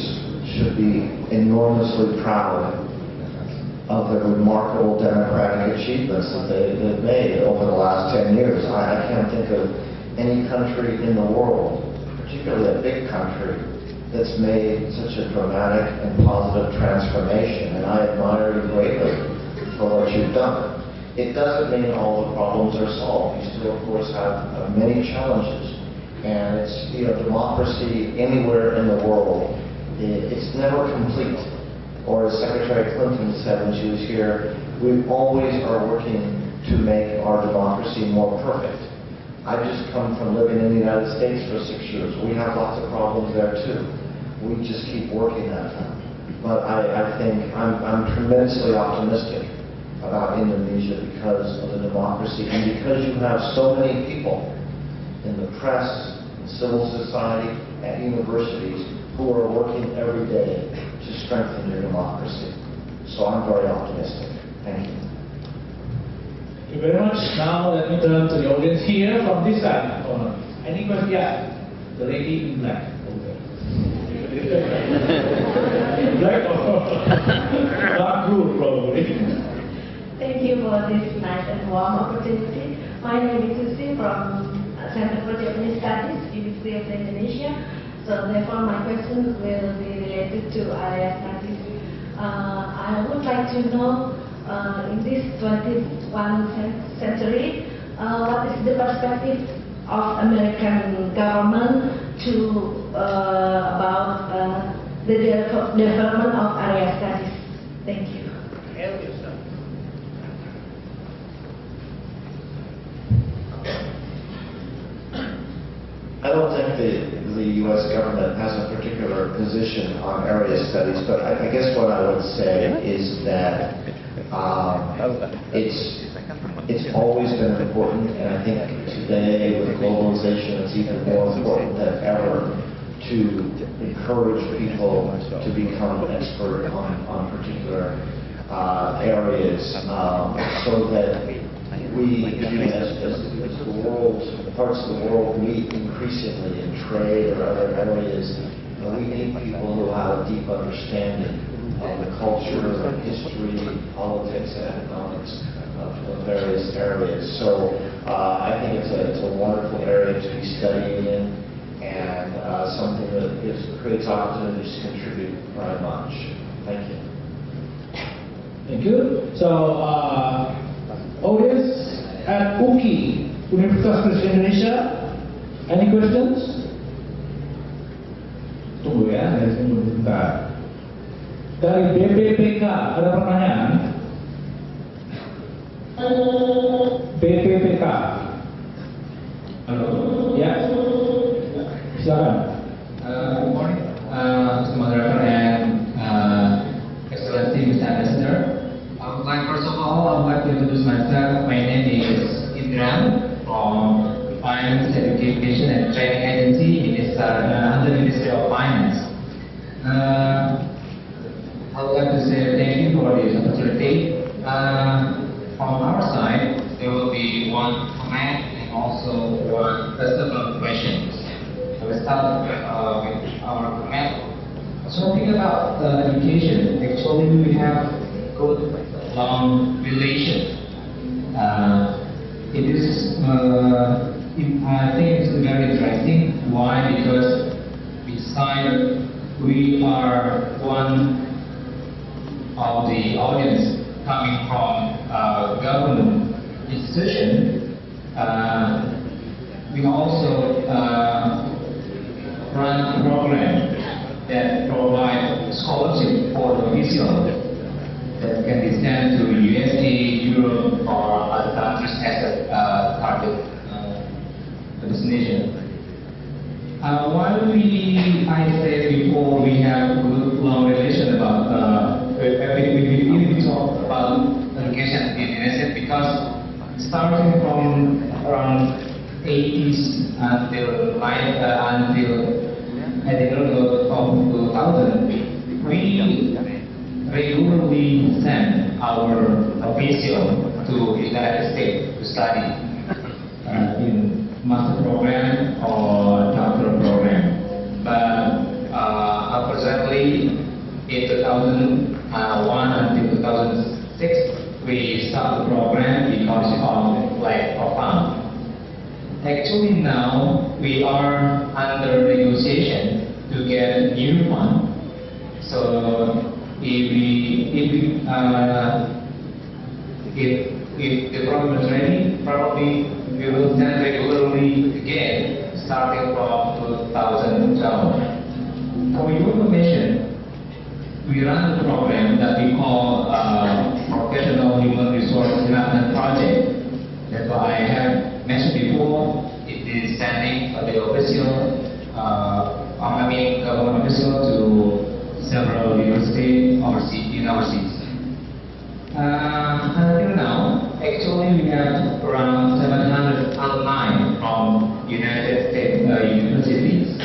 should be enormously proud of the remarkable democratic achievements that they've made over the last 10 years. I can't think of any country in the world, particularly a big country, that's made such a dramatic and positive transformation, and I admire you greatly for what you've done. It doesn't mean all the problems are solved. You still, of course, have many challenges, and it's, you know, democracy anywhere in the world, it's never complete. Or as Secretary Clinton said when she was here, we always are working to make our democracy more perfect. I've just come from living in the United States for 6 years. We have lots of problems there too. We just keep working at them. But I think I'm tremendously optimistic about Indonesia because of the democracy and because you have so many people in the press, in civil society, at universities who are working every day to strengthen your democracy. So I'm very optimistic. Thank you. Thank you very much. Now let me turn to the audience here from this side. Any questions? Yeah, the lady in black. Black or dark blue, probably. Thank you for this nice and warm opportunity. My name is Susi from Center for Japanese Studies, University of Indonesia. So therefore my questions will be related to area studies. I would like to know, in this 21st century, what is the perspective of American government to about the development of area studies? Thank you. I don't think the U.S. government has a particular position on area studies, but I guess what I would say is that it's always been important, and I think today with globalization it's even more important than ever to encourage people to become expert on particular areas so that we, as the world, parts of the world meet increasingly in trade or other areas, we need people who have a deep understanding of the culture and history politics and economics of various areas. So I think it's a wonderful area to be studying in, and something that creates opportunities to contribute very much. Thank you. Thank you. So, audience at UKI, Universitas Indonesia, any questions? Tunggu ya, dari sini dulu bentar. Dari BPPK, ada pertanyaan? BPPK. Halo, ya. Silakan. Good morning, Mr. Moderator and Excellency Mr. Ambassador. First of all, I would like to introduce myself. My name is Indra from Finance Education and Training Agency under the Ministry of Finance. I would like to say thank you for this opportunity. From our side, there will be one comment and also several questions. I will start with our comment. So think about education. Actually, we have good long relation. It is, I think it's very interesting. Why? Because besides we are one of the audience coming from government institution. We also run a program that provide scholarship for the official that can be sent to USA, Europe, or other countries as a target destination. While I said before we have good long relation about we talk about education in Indonesia because starting from around 80s until at the end of 2000, we regularly send our official to United States to study in master program or doctoral program. But unfortunately, in 2001 until 2006, we stopped the program because of lack of funds. Actually, now we are under negotiation to get new fund. So if the program is ready, probably we will send regularly again, starting from 2012. For your information, we run a program that we call Professional Human Resource Development Project. That's what I have mentioned before. It is sending the official, government official to several universities overseas. Until now, actually we have around 700 alumni from United States universities.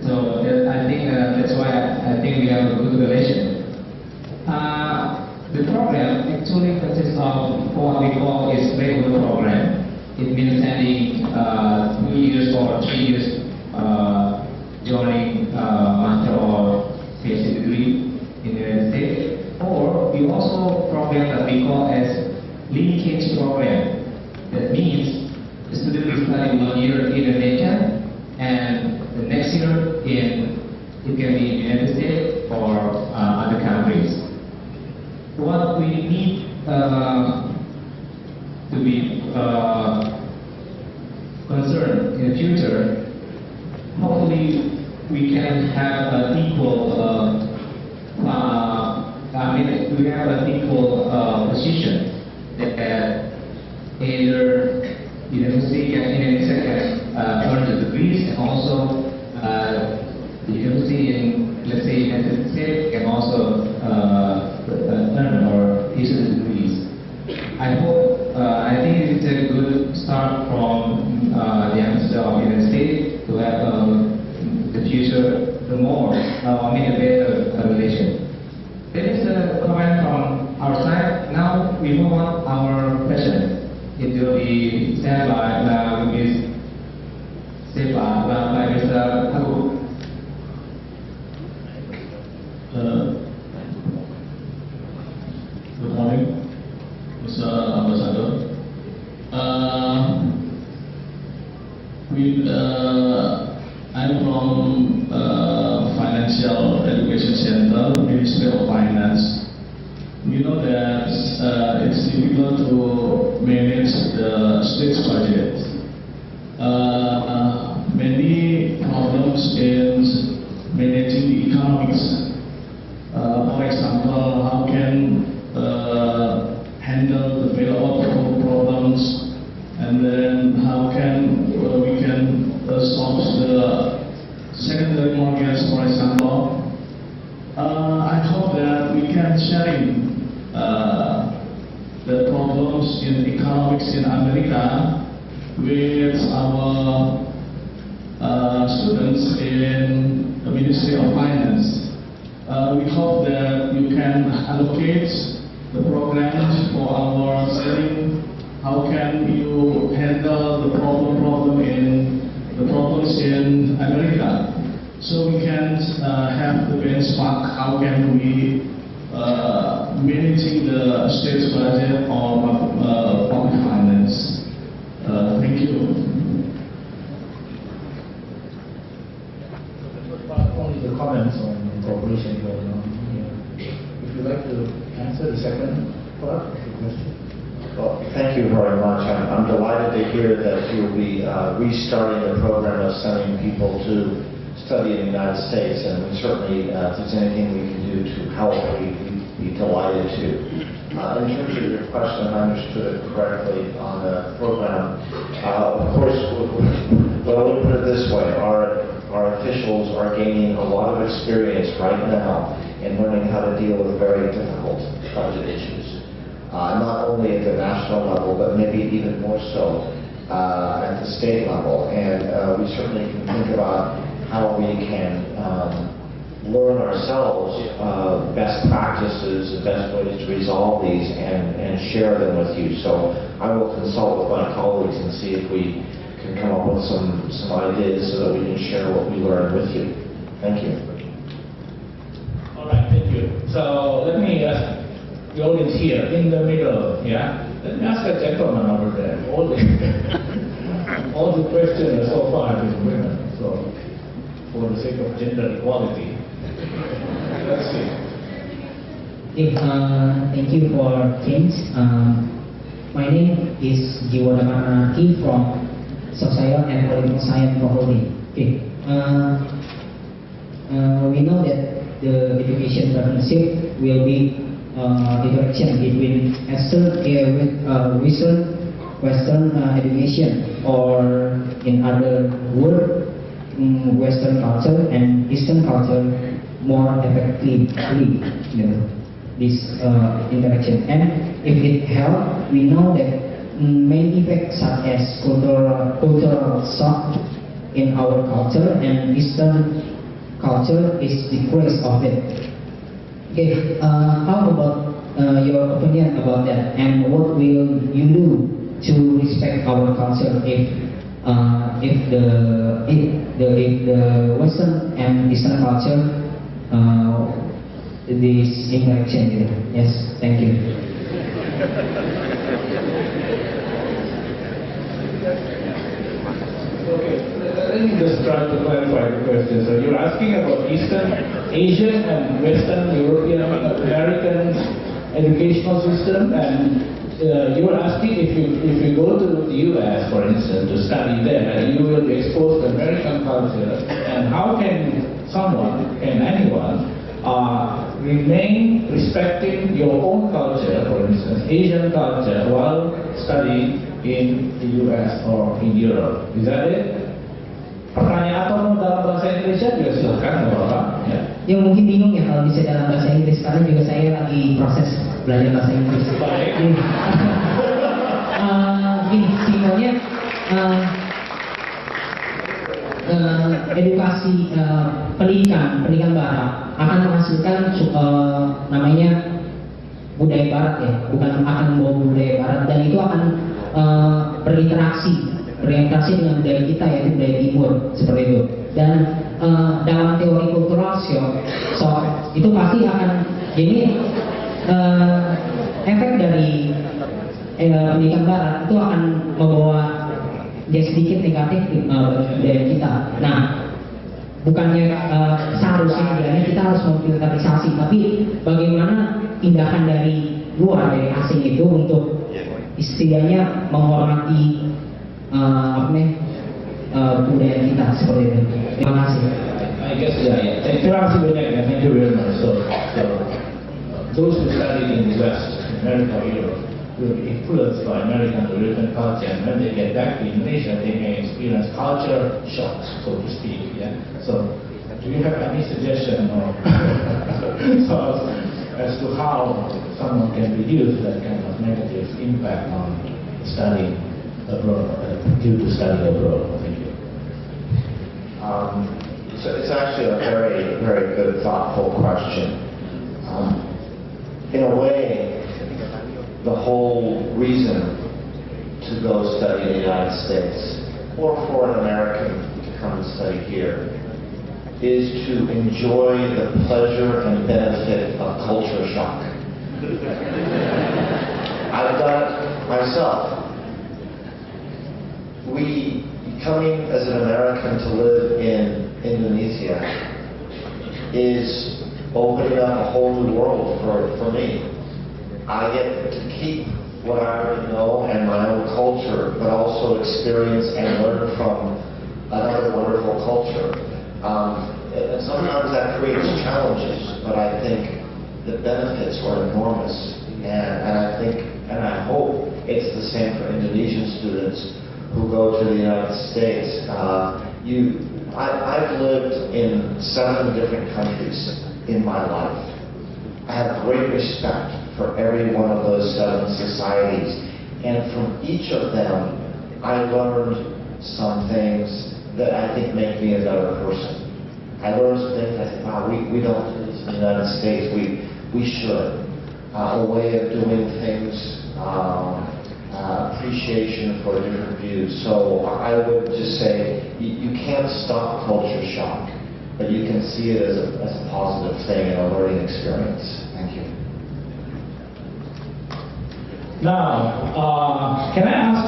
So I think that's why I think we have a good relation. The program actually consists of what we call is regular program. It means sending 2 years or 3 years joining master or PhD degree in the United States. Or we also program that we call as linkage program. That means the student will study 1 year in Indonesia and the next year it can be in the United States or other countries. What we need to be concerned in the future, hopefully we can have an equal we have an equal position that either university in Indonesia can earn the degrees, and also the university in, let's say, United States can also earn or issue the degrees. I think it's a good start from the Ambassador of the United States to have the future, the better relation. There is a comment from our side. Now we move on our question. It will be said by Mr. Agu. I'm from Financial Education Center, Ministry of Finance. We know that it's difficult to manage the state's budget. Many problems in managing the economics. For example, how can handle the bailout problems, and then how can we can solve the secondary mortgage, for example. I hope that we can share the problems in economics in America with our students in the Ministry of Finance. We hope that you can allocate the programs for our studying. How can you handle the problems in America? So we can have the benchmark. How can we managing the state's budget or public finance? Thank you. Only the comments on cooperation going on here. If you'd like to answer the second part of the question. Well, thank you very much. I'm delighted to hear that you'll be restarting the program of sending people to study in the United States, and we certainly, if there's anything we can do to help, we'd be delighted to. In terms of your question, if I understood it correctly on the program, of course, well, let me put it this way. Our officials are gaining a lot of experience right now in learning how to deal with very difficult budget issues. Not only at the national level, but maybe even more so at the state level. And we certainly can think about how we can learn ourselves best practices, the best ways to resolve these, and share them with you. So I will consult with my colleagues and see if we can come up with some ideas so that we can share what we learn with you. Thank you. All right, thank you. So let me ask the audience here in the middle. Yeah, let me ask a gentleman over there. All the questions so far have been women. So for the sake of gender equality, let's see. Thank you for James. My name is Jiwadamanaki from Social and Political Science Faculty. Okay. We know that the education partnership will be interaction between Western education, or in other words, Western culture and Eastern culture more effectively. This interaction, and if it helps, we know that main effects such as cultural shock in our culture and Eastern culture is decrease of it. Okay, how about your opinion about that, and what will you do to respect our culture if the Western and Eastern culture this interaction? Yes, thank you. Okay, let me just try to clarify the question. So you're asking about Eastern Asian and Western European American educational system, and you're asking if you go to the US, for instance, to study there, you will be exposed to American culture, and how can anyone remain respecting your own culture, for instance, Asian culture, while studying in the US or in Europe? Is that it? Pertanyaan atau dalam bahasa Indonesia juga silakan, Bapak. Ya. Yang mungkin bingung ya kalau bisa dalam bahasa Inggris, karena juga saya lagi proses belajar bahasa Inggris. Baik. Gini, simpelnya edukasi pendidikan barat akan menghasilkan namanya budaya barat ya, bukan akan membawa budaya barat, dan itu akan berinteraksi dengan budaya kita, yaitu budaya timur seperti itu. Dan dalam teori kultural shock itu pasti akan jadi efek dari pendidikan barat itu akan membawa dia sedikit negatif dari kita. Nah, bukannya seharusnya kita harus memfilterisasi, tapi bagaimana tindakan dari luar, dari asing itu untuk istilahnya menghormati budaya kita seperti itu. Terima kasih. I guess terima kasih banyak ya. Thank you very much. So those who study in the West, America, Europe, will be influenced by American or European culture, and when they get back to Indonesia, they may experience culture shocks, so to speak. Yeah. So, do you have any suggestion or thoughts as to how someone can reduce that kind of negative impact on studying abroad, due to studying abroad? Thank you. So it's actually a very, very good, thoughtful question. In a way, the whole reason to go study in the United States, or for an American to come and study here, is to enjoy the pleasure and benefit of culture shock. I've done it myself. Coming as an American to live in Indonesia is opening up a whole new world for me. I get to keep what I already know and my own culture, but also experience and learn from another wonderful culture. And sometimes that creates challenges, but I think the benefits are enormous. And I think, and I hope it's the same for Indonesian students who go to the United States. I've lived in 7 different countries in my life. I have great respect for every one of those 7 societies. And from each of them, I learned some things that I think make me a better person. I learned some things, I said, wow, we don't do this in the United States. We should. A way of doing things, appreciation for different views. So I would just say, you can't stop culture shock, but you can see it as a positive thing and a learning experience. Thank you. Now, can I ask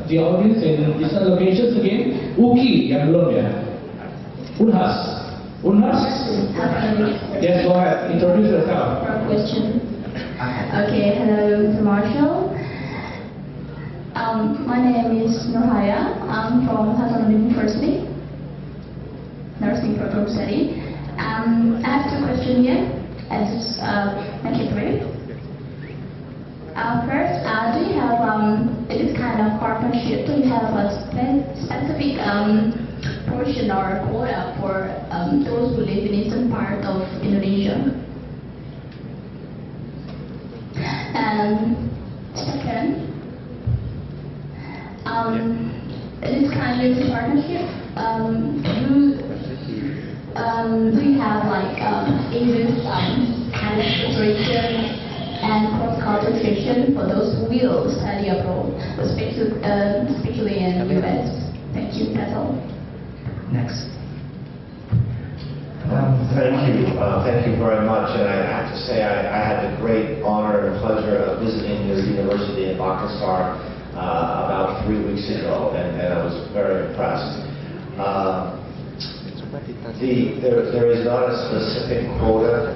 the audience in different locations again? Uki yang belum ya? Unhas? Yes, go ahead. Introduce yourself. Question. Okay, hello, Mr. Marciel. My name is Nurhaya. I'm from Hasan University, nursing program study. I have 2 questions here. I'll just make it brief. First, do you have this kind of partnership? Do you have a specific portion or quota for those who live in eastern part of Indonesia? And second, this kind of partnership, do you have like English kind of preparation and cross-cultural session for those who will study abroad, especially in the US? Thank you. That's all. Next. Thank you very much. And I have to say, I had the great honor and pleasure of visiting your university in Makassar about 3 weeks ago, and I was very impressed. There is not a specific quota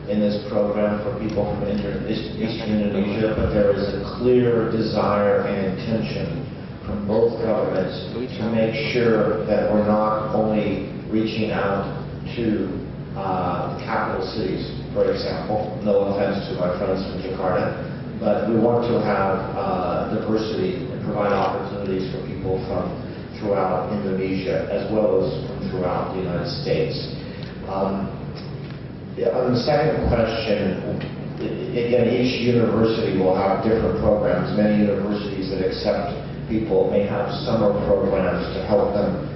in this program for people from Eastern Indonesia, but there is a clear desire and intention from both governments to make sure that we're not only reaching out to capital cities, for example, no offense to my friends from Jakarta, but we want to have diversity and provide opportunities for people from throughout Indonesia as well as from throughout the United States. On the second question, again, each university will have different programs. Many universities that accept people may have summer programs to help them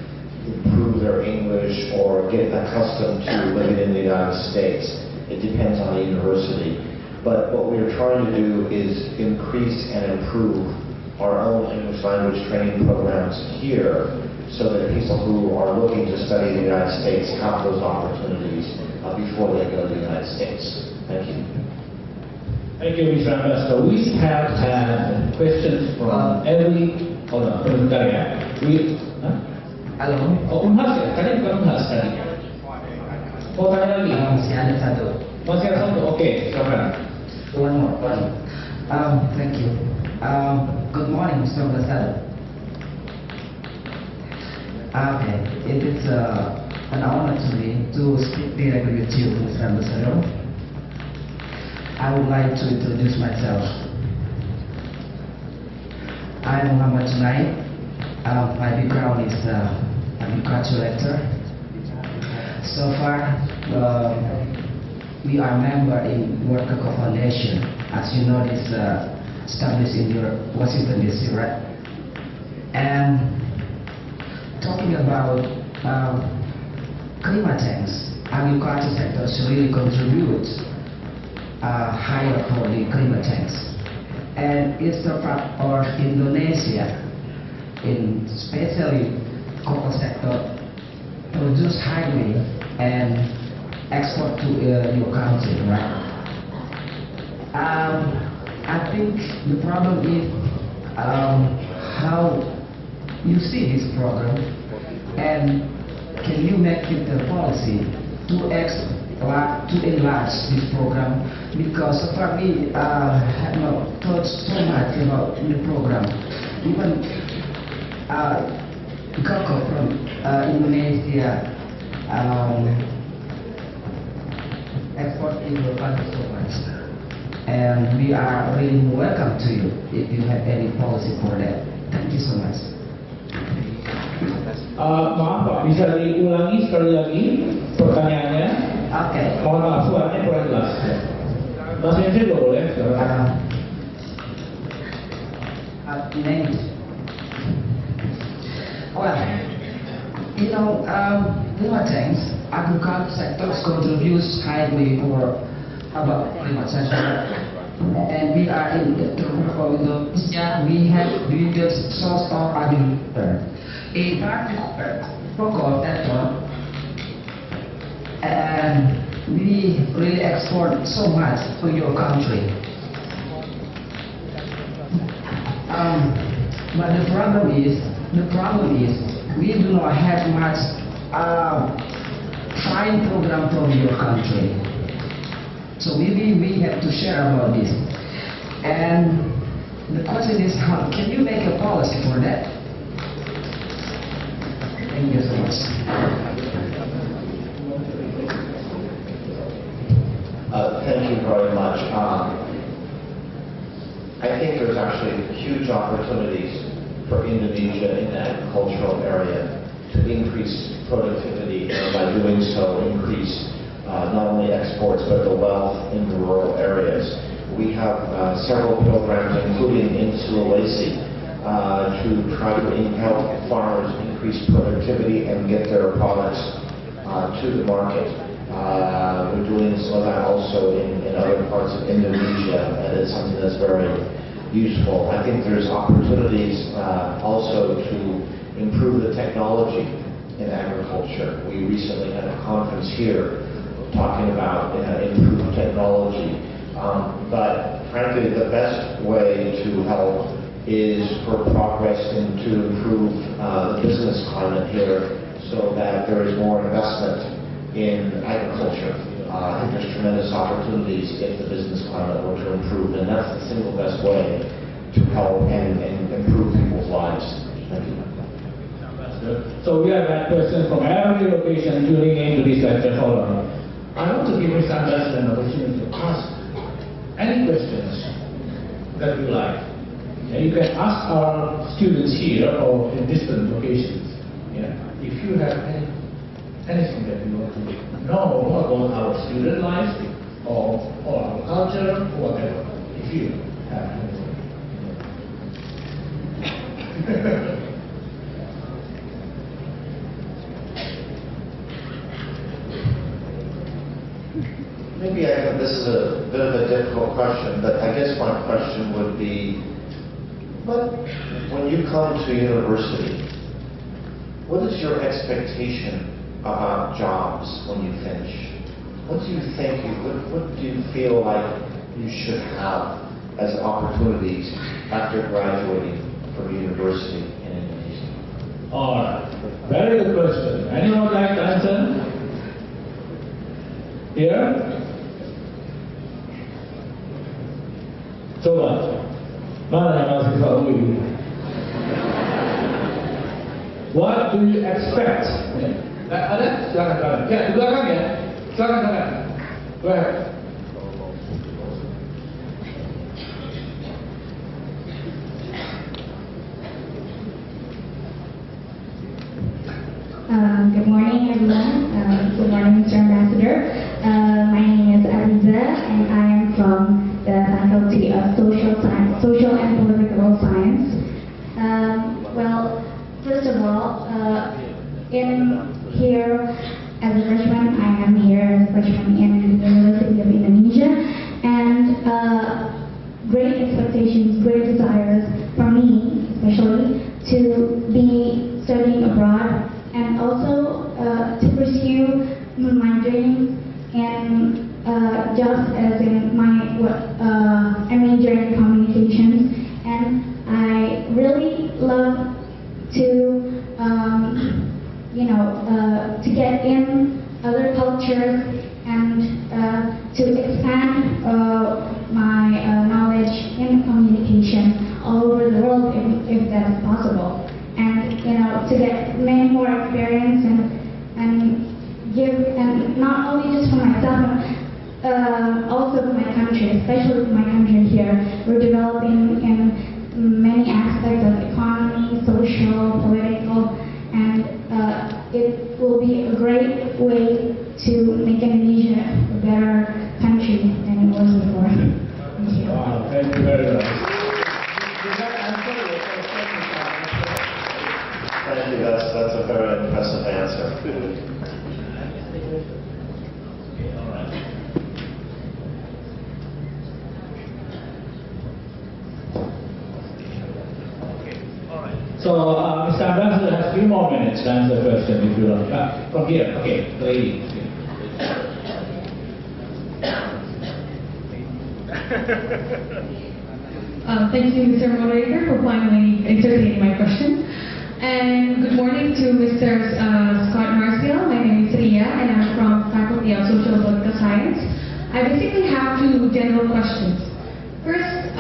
improve their English or get accustomed to living in the United States. It depends on the university. But what we're trying to do is increase and improve our own English language training programs here so that people who are looking to study in the United States have those opportunities before they go to the United States. Thank you. Thank you, Mr. Ambassador. We have had questions from every... Hold on, Halo? Oh, Unhas ya? Tadi bukan Unhas tadi. Oh, tanya lagi? Masih ada satu. Masih ada satu? Oke, silakan. One more. Thank you. Good morning, Mr. Ambassador. Okay, it is an honor to me to speak directly with you, Mr. Ambassador. I would like to introduce myself. I'm Muhammad Junaid. My background is agriculture lecturer. So far, we are member in World Cocoa Foundation. As you know, it's established in Washington DC, right? And talking about climate change, agriculture sector should really contribute higher for the climate change. And eastern part of Indonesia, in especially cocoa sector, produce highly and export to your country, right? I think the problem is how you see this program, and can you make it a policy to enlarge this program? Because so far we have not thought so much about the program. Even cocoa from Indonesia export in your country so much. And we are really welcome to you if you have any policy for that. Thank you so much. Maaf Pak, bisa diulangi sekali lagi pertanyaannya? Oke. Mohon maaf, suaranya kurang jelas. Bahasa Indonesia juga boleh? Well, you know, climate change, agriculture sectors contributes highly for about climate change. And we are in the Indonesia, we have the biggest source of agriculture. In particular, cocoa sector, and we really export so much to your country. But the problem is we do not have much fine program from your country. So maybe we have to share about this. And the question is, how can you make a policy for that? Thank you so much. Thank you very much. I think there's actually huge opportunities for Indonesia in the agricultural area to increase productivity, and by doing so increase not only exports but the wealth in the rural areas. We have several programs, including in Sulawesi, to try to help farmers increase productivity and get their products to the market. We're doing some of that also in other parts of Indonesia, and it's something that's very useful. I think there's opportunities also to improve the technology in agriculture. We recently had a conference here talking about improved technology. But frankly, the best way to help is for progress and to improve the business climate here so that there is more investment in agriculture. I think there's tremendous opportunities if the business climate were to improve, and that's the single best way to help and improve people's lives. Thank you. So we have that question from every location tuning into this lecture forum. I want to give Mr. Ambassador an opportunity to ask any questions that you like. Yeah, you can ask our students here or in distant locations. Yeah, if you have anything that you want to know about our student life or our culture or whatever, if you have anything. Maybe this is a bit of a difficult question, but I guess my question would be, when you come to university, what is your expectation about jobs when you finish? What do you think, what do you feel like you should have as opportunities after graduating from university in Indonesia? Alright. Very good question. Anyone would like to answer? Here? Coba. Mana yang masih tahu ini? What do you expect? Ada? Silakan. Ya, di belakang ya. Silakan. Go ahead. Good morning, everyone. Good morning, Mr. Ambassador. My name is Aliza, and I am from the Faculty of Social and Political Science. Well, first of all, in here as a freshman, I am here as a freshman in the University of Indonesia, and great expectations, great desires for me, especially, to be studying abroad, and also to pursue my dreams in just as in my I major in communications, and I really love to to get in other cultures and to expand my knowledge in communication all over the world if that's possible, and to get many more experience and give, and not only just for myself, but also for my country, especially for my country here. We're developing in many aspects of economy, social, political, and it will be a great way to make Indonesia a better country than it was before. Thank you. Wow, thank you very much. Thank you. That's a very impressive answer. So, Mr. Ambassador has 3 more minutes to answer the question if you like. From here, okay, the lady. Thank you, Mr. Moderator, for finally entertaining my question. And good morning to Mr. Scot Marciel. My name is Ria, and I'm from Faculty of Social and Political Science. I basically have 2 general questions. First,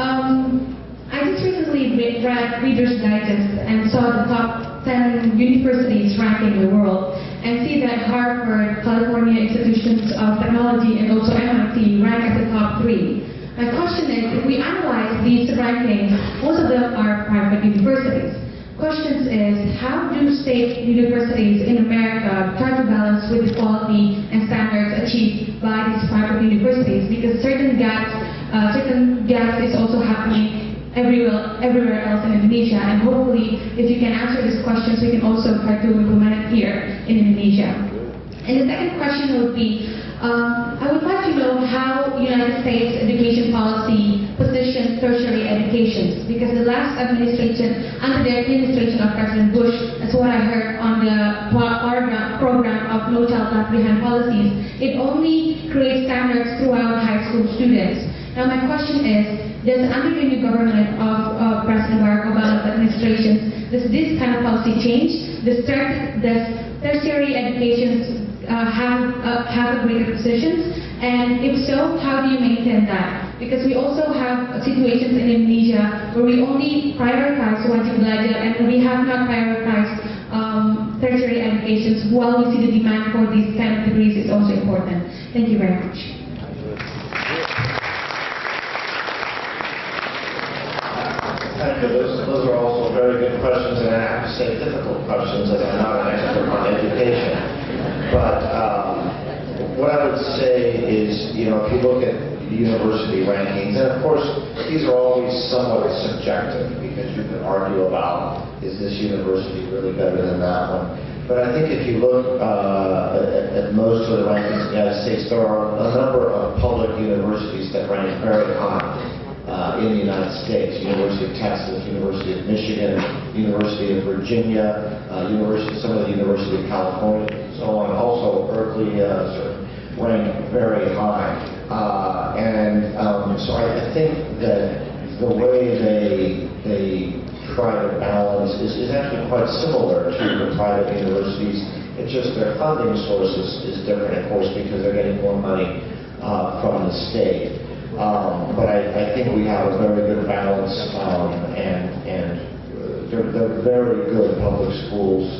I just recently read Reader's Digest and saw the top 10 universities ranking in the world, and see that Harvard, California Institutions of Technology, and also MIT rank as the top 3. My question is, if we analyze these rankings, most of them are private universities. Question is, how do state universities in America try to balance with the quality and standards achieved by these private universities? Because certain gaps is also happening everywhere else in Indonesia, and hopefully, if you can answer these questions, we can also try to implement it here in Indonesia. And the second question would be, I would like to know how United States education policy positions tertiary education, because the last administration, under the administration of President Bush, that's what I heard on the program of No Child Left Behind policies, it only creates standards throughout high school students. Now my question is, does under the new government of President Barack Obama's administration, does this kind of policy change? Does tertiary education have a greater position? And if so, how do you maintain that? Because we also have situations in Indonesia where we only prioritize wajib belajar, and we have not prioritized tertiary education, while we see the demand for these kind of degrees is also important. Thank you very much. Thank you. Those are also very good questions, and I have to say difficult questions, as I'm not an expert on education. But what I would say is, if you look at university rankings, and of course, these are always somewhat subjective, because you can argue about, is this university really better than that one? But I think if you look at most of the rankings in the United States, there are a number of public universities that rank very high in the United States. University of Texas, University of Michigan, University of Virginia, some of the University of California, and so on. Also, Berkeley rank very high. So I think that the way they try to balance is actually quite similar to the private universities. It's just their funding source is different, of course, because they're getting more money from the state. But I think we have a very good balance, and they're very good public schools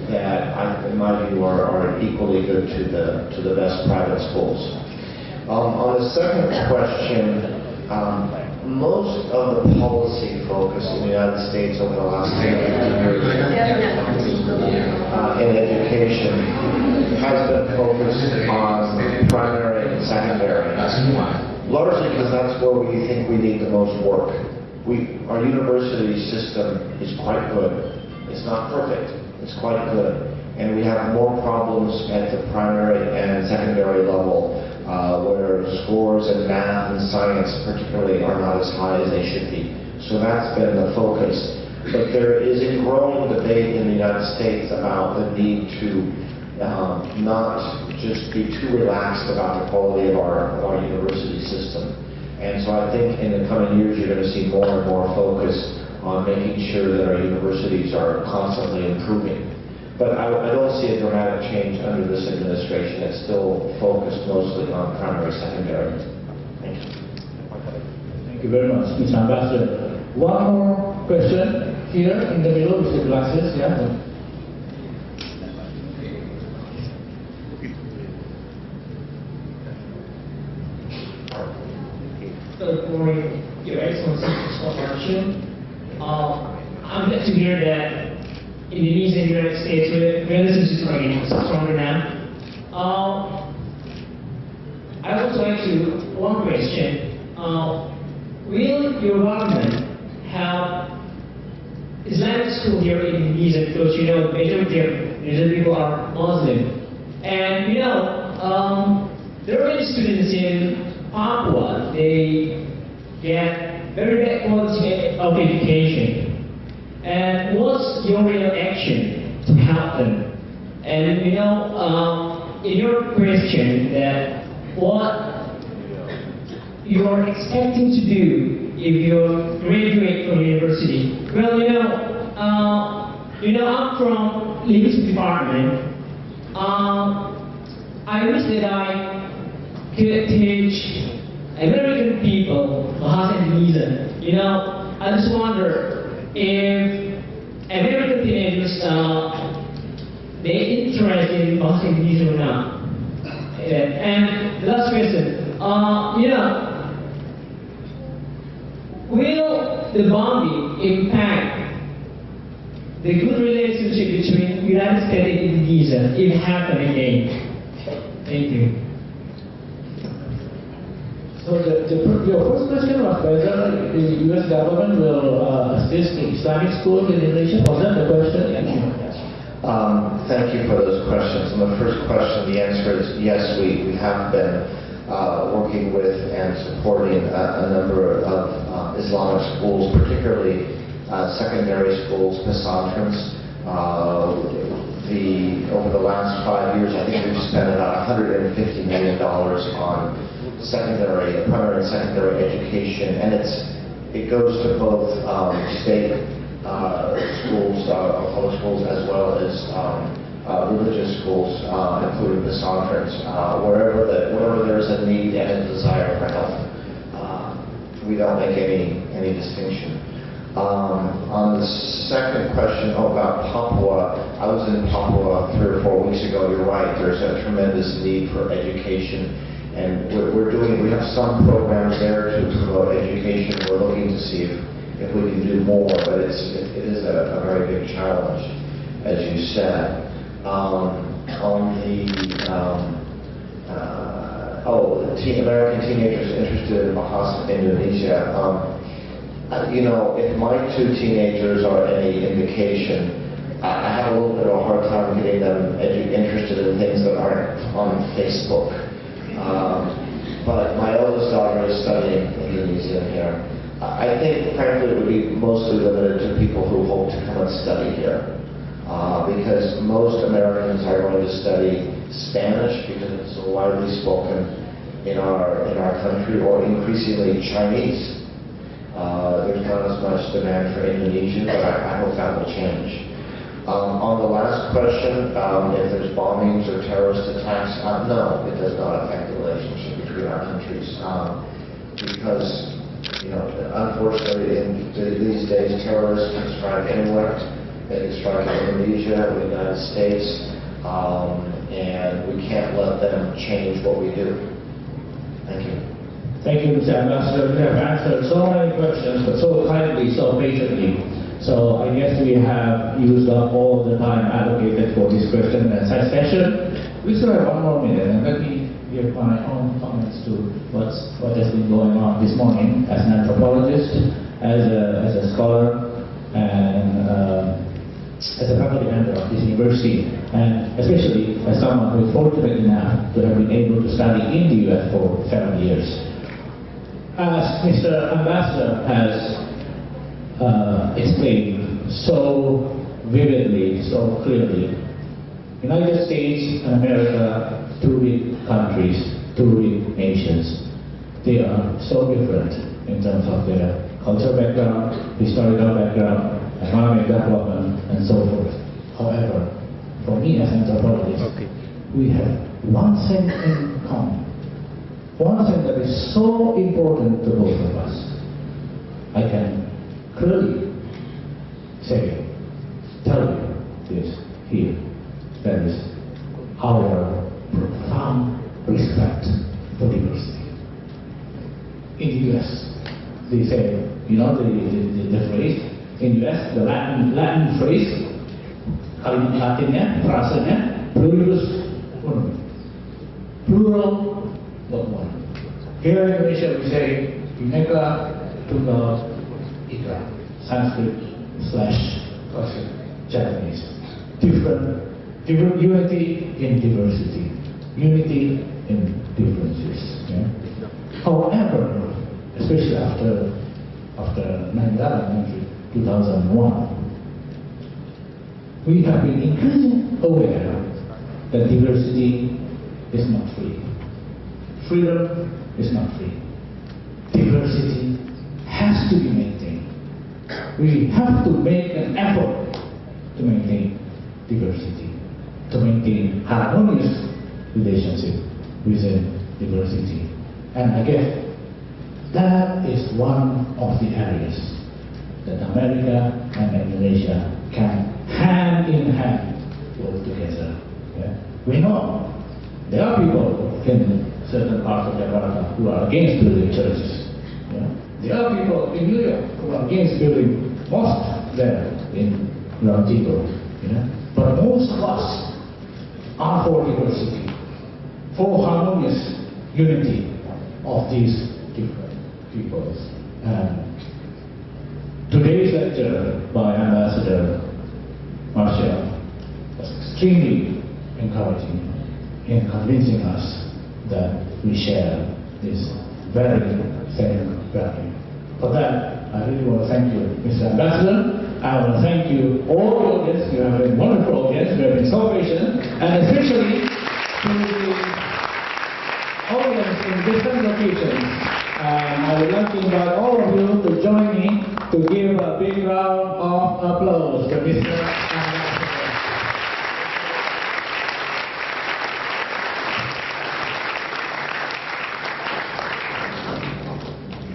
that, in my view, are equally good to the best private schools. On the second question, most of the policy focus in the United States over the last 10 years in education has been focused on primary and secondary, largely because that's where we think we need the most work. Our university system is quite good. It's not perfect. It's quite good. And we have more problems at the primary and secondary level where scores in math and science particularly are not as high as they should be. So that's been the focus. But there is a growing debate in the United States about the need to not just be too relaxed about the quality of our university system. And so I think in the coming years you're going to see more and more focus on making sure that our universities are constantly improving. But I don't see a dramatic change under this administration. It's still focused mostly on primary, secondary. Thank you. Thank you very much, Mr. Ambassador. One more question here in the middle with the glasses. Yeah. Good morning, Your Excellency, Scot Marciel. I'm glad to hear that Indonesia and the United States relations are stronger now. I would like to one question. Will your government have Islamic school here in Indonesia? Because you know, the majority of Indonesian people are Muslim, and you know, there are many students in Papua. They get very bad quality of education. And what's your real action to help them? And you know, in your question that what you are expecting to do if you graduate from university. Well, you know, I'm from linguistics department. I wish that I could teach American people Bahasa Indonesia. You know, I just wonder if American teenagers they interested in Bahasa Indonesia or not. And the last question, you know, will the bombing impact the good relationship between United States and Indonesia if it happens again? Thank you. So your first question was whether the U.S. government will assist the Islamic schools in Indonesia. Was that the question? Thank you for those questions. On the first question, the answer is yes, we have been working with and supporting a number of Islamic schools, particularly secondary schools, pesantren's. Over the last 5 years, I think we've spent about $150 million on primary and secondary education, and it goes to both state schools, public schools, as well as religious schools, including the pesantren's, wherever there's a need and a desire for help. We don't make any distinction. On the second question about Papua, I was in Papua 3 or 4 weeks ago. You're right. There's a tremendous need for education. And we have some programs there to promote education. We're looking to see if we can do more, but it is a very big challenge, as you said. American teenagers interested in Bahasa Indonesia. You know, if my 2 teenagers are any indication, I have a little bit of a hard time getting them interested in things that aren't on Facebook. But my eldest daughter is studying Indonesian here. I think, frankly, it would be mostly limited to people who hope to come and study here. Because most Americans are going to study Spanish because it's so widely spoken in our country, or increasingly Chinese. demand for Indonesia, but I hope that will change. On the last question, if there's bombings or terrorist attacks, no, it does not affect the relationship between our countries. Because, unfortunately, in these days, terrorists can strike anywhere. They can strike in Indonesia, the United States, and we can't let them change what we do. Thank you. Thank you, Mr. Ambassador. You have answered so many questions, but so kindly, so patiently. So I guess we have used up all the time allocated for this question and answer session. We still have 1 more minute, and let me give my own comments to what has been going on this morning as an anthropologist, as a scholar, and as a faculty member of this university, and especially as someone who is fortunate enough to have been able to study in the US for 7 years. As Mr. Ambassador has explained so vividly, so clearly, United States and America, 2 big countries, 2 big nations. They are so different in terms of their cultural background, historical background, economic development, and so forth. However, for me as an anthropologist, we have one thing in common. One thing that is so important to both of us. I can clearly tell you this here. That is our profound respect for diversity. In the US, they say, the phrase, in the US, the Latin phrase, kalimat Latinnya, frasenya, pluribus unum. Plural, but one. Here in Indonesia, we say, Bhinneka Tunggal Ika, Sanskrit / Japanese. Different unity in diversity, unity in differences. Yeah? However, especially after 9/11, 2001, we have been increasingly aware that diversity is not free. Freedom is not free. Diversity has to be maintained. We have to make an effort to maintain diversity, to maintain harmonious relationship within diversity. And I guess that is one of the areas that America and Indonesia can hand in hand work together. Yeah? We know there are people in certain parts of Jakarta who are against building churches. Yeah? There are people in New York who are against building mosques there in Depok. Yeah? But most of us are for diversity, for harmonious unity of these different peoples. And today's lecture by Ambassador Marciel was extremely encouraging in convincing us that we share this very same value. For that, I really want to thank you, Mr. Ambassador. I want to thank you, all the audience. You have been a wonderful audience. You have been so patient, and especially to the audience in different locations. And I would like to invite all of you to join me to give a big round of applause to Mr. Ambassador.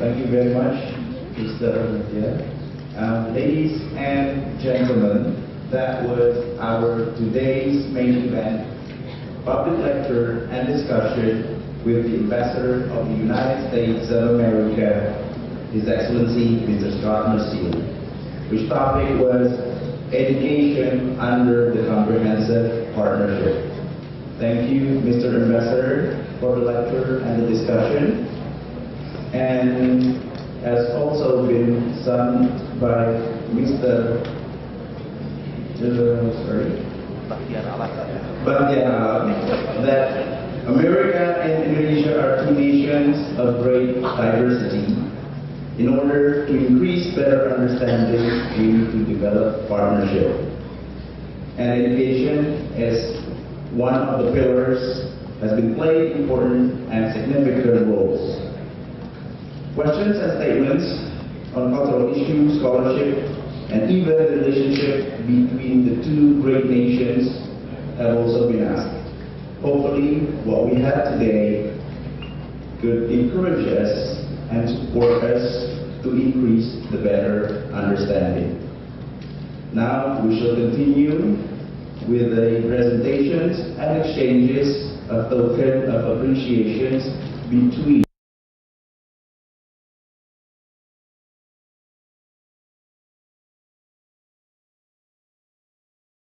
Thank you very much, Mr. Marciel. Ladies and gentlemen, that was our today's main event, public lecture and discussion with the Ambassador of the United States of America, His Excellency Mr. Scot Marciel, which topic was education under the comprehensive partnership. Thank you, Mr. Ambassador, for the lecture and the discussion. And has also been sung by Mr. Bakhtiar, that America and Indonesia are 2 nations of great diversity. In order to increase better understanding, we need to develop partnership. And education is one of the pillars, has been playing important and significant roles. Questions and statements on cultural issues, scholarship, and even the relationship between the two great nations have also been asked. Hopefully, what we have today could encourage us and support us to increase the better understanding. Now, we shall continue with the presentations and exchanges of token of appreciations between